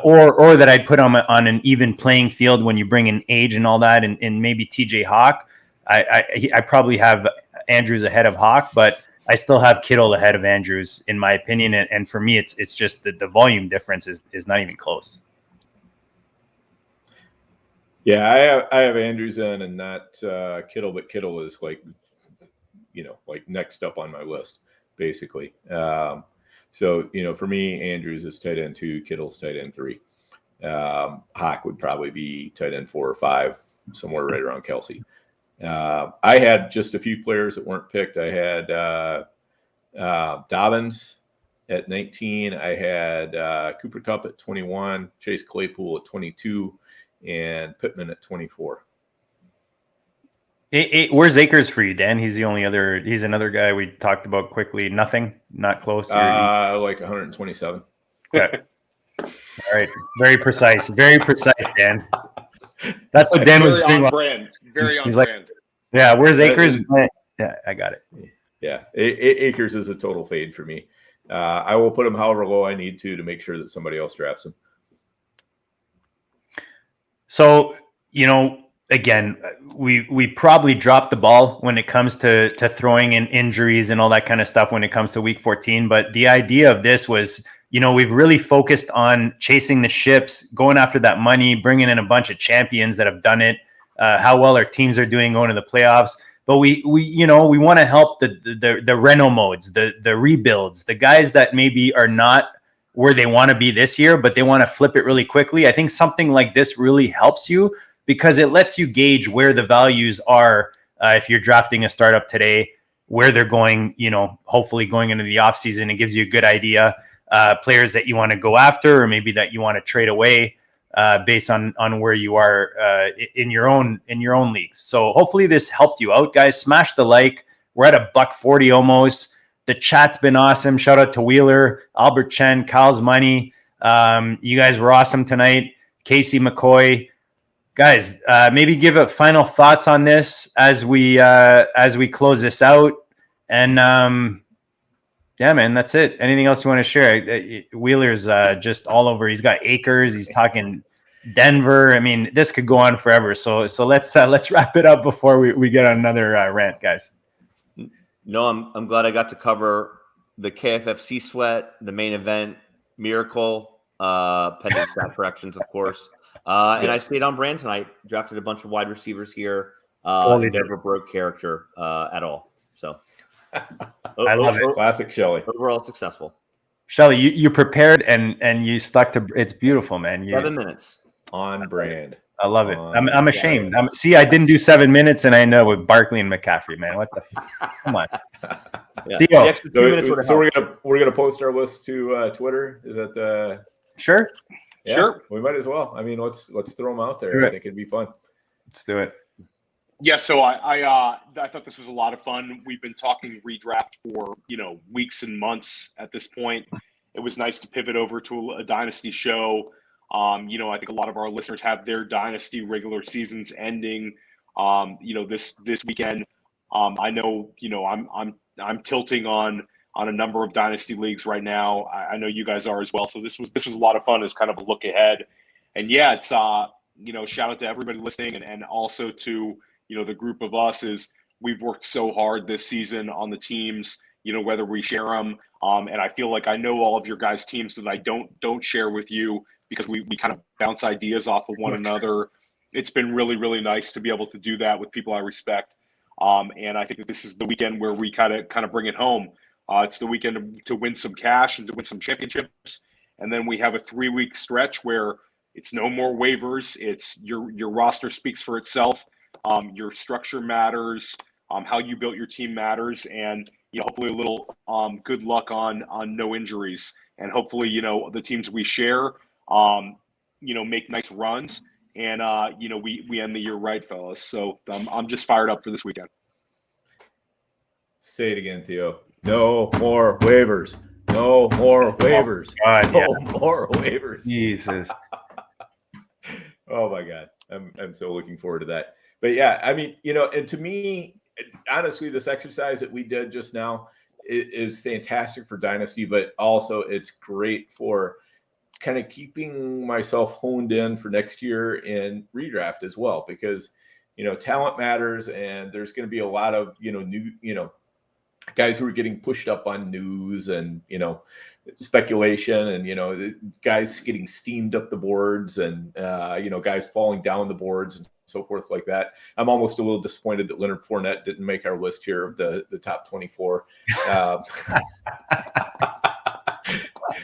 S2: or that I'd put on an even playing field when you bring in age and all that, and maybe TJ Hawk. I probably have Andrews ahead of Hawk, but I still have Kittle ahead of Andrews in my opinion. And for me, it's just that the volume difference is not even close.
S3: Yeah, I have Andrews in and not Kittle, but Kittle is like next up on my list, basically. So, for me, Andrews is tight end 2, Kittle's tight end 3. Hawk would probably be tight end 4 or 5, somewhere right around Kelsey. I had just a few players that weren't picked. I had Dobbins at 19. I had Cooper Kupp at 21, Chase Claypool at 22, and Pittman at 24.
S2: Where's Akers for you, Dan? He's another guy we talked about quickly. Nothing, not close.
S3: Like 127.
S2: Okay. All right. Very precise, Dan. That's what Dan was doing.
S4: Very on
S2: He's
S4: brand.
S2: Yeah, where's Akers? Yeah, I got it.
S3: Yeah, Akers is a total fade for me. I will put him however low I need to make sure that somebody else drafts him.
S2: So, again, we probably dropped the ball when it comes to throwing in injuries and all that kind of stuff when it comes to week 14. But the idea of this was, we've really focused on chasing the ships, going after that money, bringing in a bunch of champions that have done it, how well our teams are doing going to the playoffs. But we want to help the reno modes, the rebuilds, the guys that maybe are not where they want to be this year, but they want to flip it really quickly. I think something like this really helps you because it lets you gauge where the values are if you're drafting a startup today, where they're going, hopefully going into the offseason. It gives you a good idea, players that you want to go after or maybe that you want to trade away based on where you are in your own leagues. So hopefully this helped you out, guys. Smash the like. We're at $140 almost. The chat's been awesome. Shout out to Wheeler, Albert Chen, Kyle's Money. You guys were awesome tonight. Casey McCoy. Guys, maybe give a final thoughts on this as we close this out. And yeah, man, that's it. Anything else you want to share? Wheeler's just all over. He's got Akers. He's talking Denver. I mean, this could go on forever. So let's wrap it up before we get on another rant, guys.
S5: No, I'm glad I got to cover the KFFC sweat, the main event, Miracle, pending stat corrections, of course. And I stayed on brand tonight, drafted a bunch of wide receivers here. Never broke character at all. So
S2: I love it.
S3: Classic Shelley.
S5: Overall successful.
S2: Shelley, you prepared and you stuck to it's beautiful, man.
S5: 7 minutes.
S3: On brand.
S2: I love it. I'm ashamed. I didn't do 7 minutes, and I know with Barkley and McCaffrey, man. What the? Come on.
S5: Yeah.
S2: Theo.
S3: So we're gonna post our list to Twitter. Is that
S2: Sure?
S3: Yeah,
S4: Sure.
S3: We might as well. I mean, let's throw them out there. I think it'd be fun.
S2: Let's do it.
S4: Yeah, so I thought this was a lot of fun. We've been talking redraft for weeks and months at this point. It was nice to pivot over to a Dynasty show. I think a lot of our listeners have their Dynasty regular seasons ending. This weekend. I know I'm tilting on a number of Dynasty leagues right now. I know you guys are as well. So this was a lot of fun as kind of a look ahead. And yeah, it's shout out to everybody listening and also to the group of us is we've worked so hard this season on the teams, whether we share them. And I feel like I know all of your guys' teams that I don't share with you because we kind of bounce ideas off of one another. It's been really, really nice to be able to do that with people I respect. And I think that this is the weekend where we kind of bring it home. It's the weekend to win some cash and to win some championships. And then we have a 3-week stretch where it's no more waivers. It's your roster speaks for itself. Your structure matters. How you built your team matters. And hopefully a little good luck on no injuries. And hopefully, the teams we share, make nice runs. And, we end the year right, fellas. So I'm just fired up for this weekend.
S3: Say it again, Theo. No more waivers. No more waivers.
S2: Oh, God,
S3: no more waivers.
S2: Jesus.
S3: Oh my God. I'm so looking forward to that. But yeah, I mean, and to me, honestly, this exercise that we did just now is fantastic for Dynasty, but also it's great for kind of keeping myself honed in for next year in redraft as well, because, talent matters, and there's going to be a lot of, new, guys who are getting pushed up on news and, speculation and, the guys getting steamed up the boards and, guys falling down the boards and so forth like that. I'm almost a little disappointed that Leonard Fournette didn't make our list here of the top 24.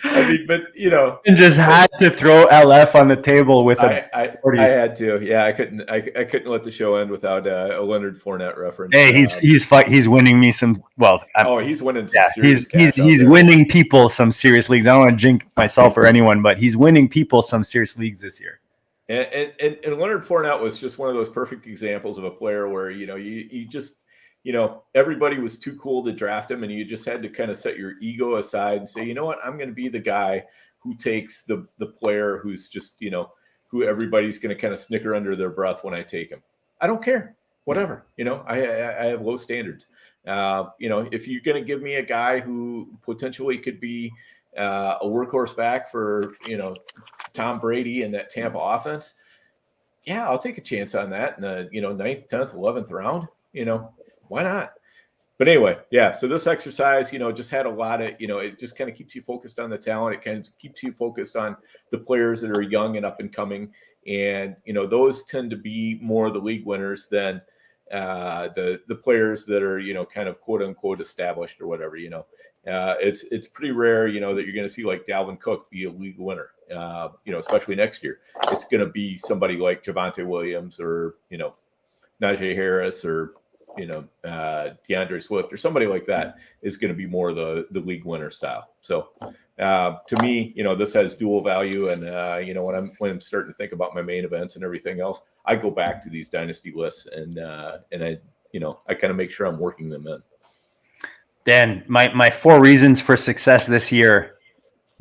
S3: I mean, but
S2: and just had to throw LF on the table with
S3: I had to. Yeah, I couldn't let the show end without a Leonard Fournette reference.
S2: Hey, he's winning me some. Well,
S3: he's winning.
S2: He's winning people some serious leagues. I don't want to jinx myself or anyone, but he's winning people some serious leagues this year.
S3: And Leonard Fournette was just one of those perfect examples of a player where you just. Everybody was too cool to draft him, and you just had to kind of set your ego aside and say, you know what, I'm going to be the guy who takes the player who's just, who everybody's going to kind of snicker under their breath when I take him. I don't care, whatever. I have low standards. If you're going to give me a guy who potentially could be a workhorse back for, Tom Brady and that Tampa offense, yeah, I'll take a chance on that in the, 9th, 10th, 11th round. Why not? But anyway, yeah. So this exercise, just had a lot of, it just kind of keeps you focused on the talent. It kind of keeps you focused on the players that are young and up and coming. And, those tend to be more the league winners than the players that are, kind of quote unquote established or whatever, it's pretty rare, that you're going to see like Dalvin Cook be a league winner, especially next year. It's going to be somebody like Javonte Williams or, Naji Harris or, Deandre Swift or somebody like that is going to be more the league winner style. So to me, this has dual value. And, when I'm starting to think about my main events and everything else, I go back to these dynasty lists and I kind of make sure I'm working them in.
S2: Dan, my 4 reasons for success this year: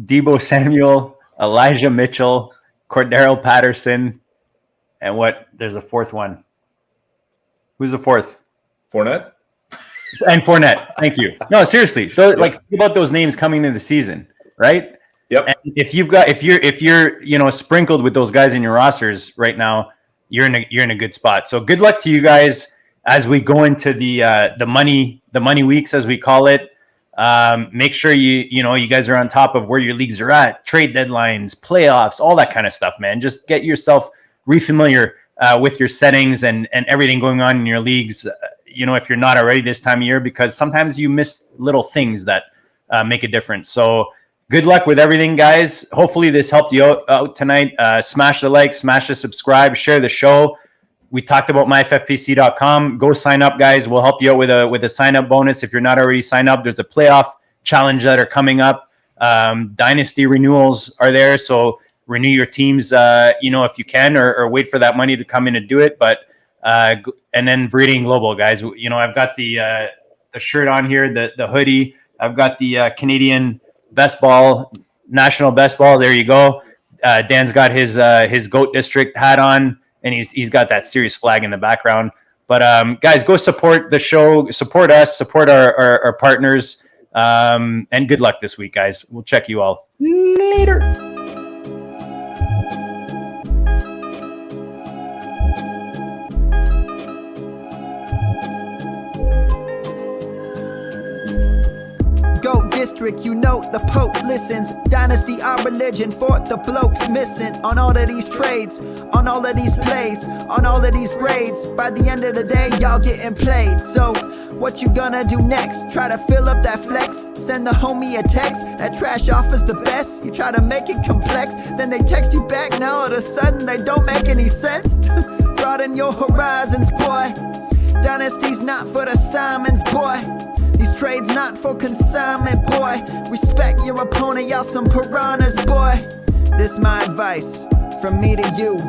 S2: Deebo Samuel, Elijah Mitchell, Cordero Patterson, and there's a 4th one. Who's the 4th?
S3: Fournette.
S2: And Fournette. Thank you. No, seriously. Think about those names coming into the season, right?
S3: Yep. And
S2: if you're sprinkled with those guys in your rosters right now, you're in a good spot. So good luck to you guys as we go into the money weeks, as we call it. Make sure you guys are on top of where your leagues are at, trade deadlines, playoffs, all that kind of stuff, man. Just get yourself refamiliar with your settings and everything going on in your leagues, if you're not already this time of year, because sometimes you miss little things that make a difference. So good luck with everything, guys. Hopefully this helped you out tonight. Smash the like, smash the subscribe, share the show. We talked about myffpc.com. Go sign up, guys. We'll help you out with a sign up bonus. If you're not already signed up, there's a playoff challenge that are coming up. Dynasty renewals are there. So renew your teams, if you can, or wait for that money to come in and do it. But and then Breeding Global, guys. I've got the shirt on here, the hoodie. I've got the Canadian National Best Ball. There you go. Dan's got his Goat District hat on, and he's got that serious flag in the background. But guys, go support the show, support us, support our partners, and good luck this week, guys. We'll check you all later.
S1: District, the Pope listens. Dynasty, our religion, for the blokes missing. On all of these trades, on all of these plays, on all of these grades. By the end of the day, y'all getting played. So, what you gonna do next? Try to fill up that flex? Send the homie a text. That trash offer's the best. You try to make it complex, then they text you back. Now all of a sudden they don't make any sense. Broaden your horizons, boy. Dynasty's not for the Simons, boy. These trades not for consignment, boy. Respect your opponent, y'all some piranhas, boy. This my advice from me to you.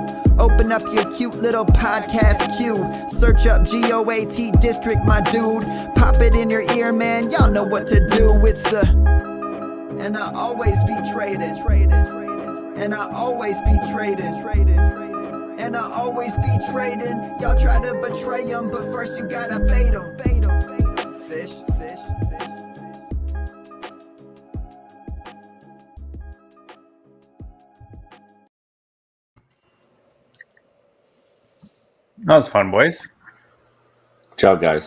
S1: Open up your cute little podcast queue. Search up GOAT District, my dude. Pop it in your ear, man. Y'all know what to do. It's the and I always be traded. And I always be traded. And I always be trading. Y'all try to betray them, but first you gotta bait them. Fish.
S2: That was fun, boys.
S5: Ciao, guys.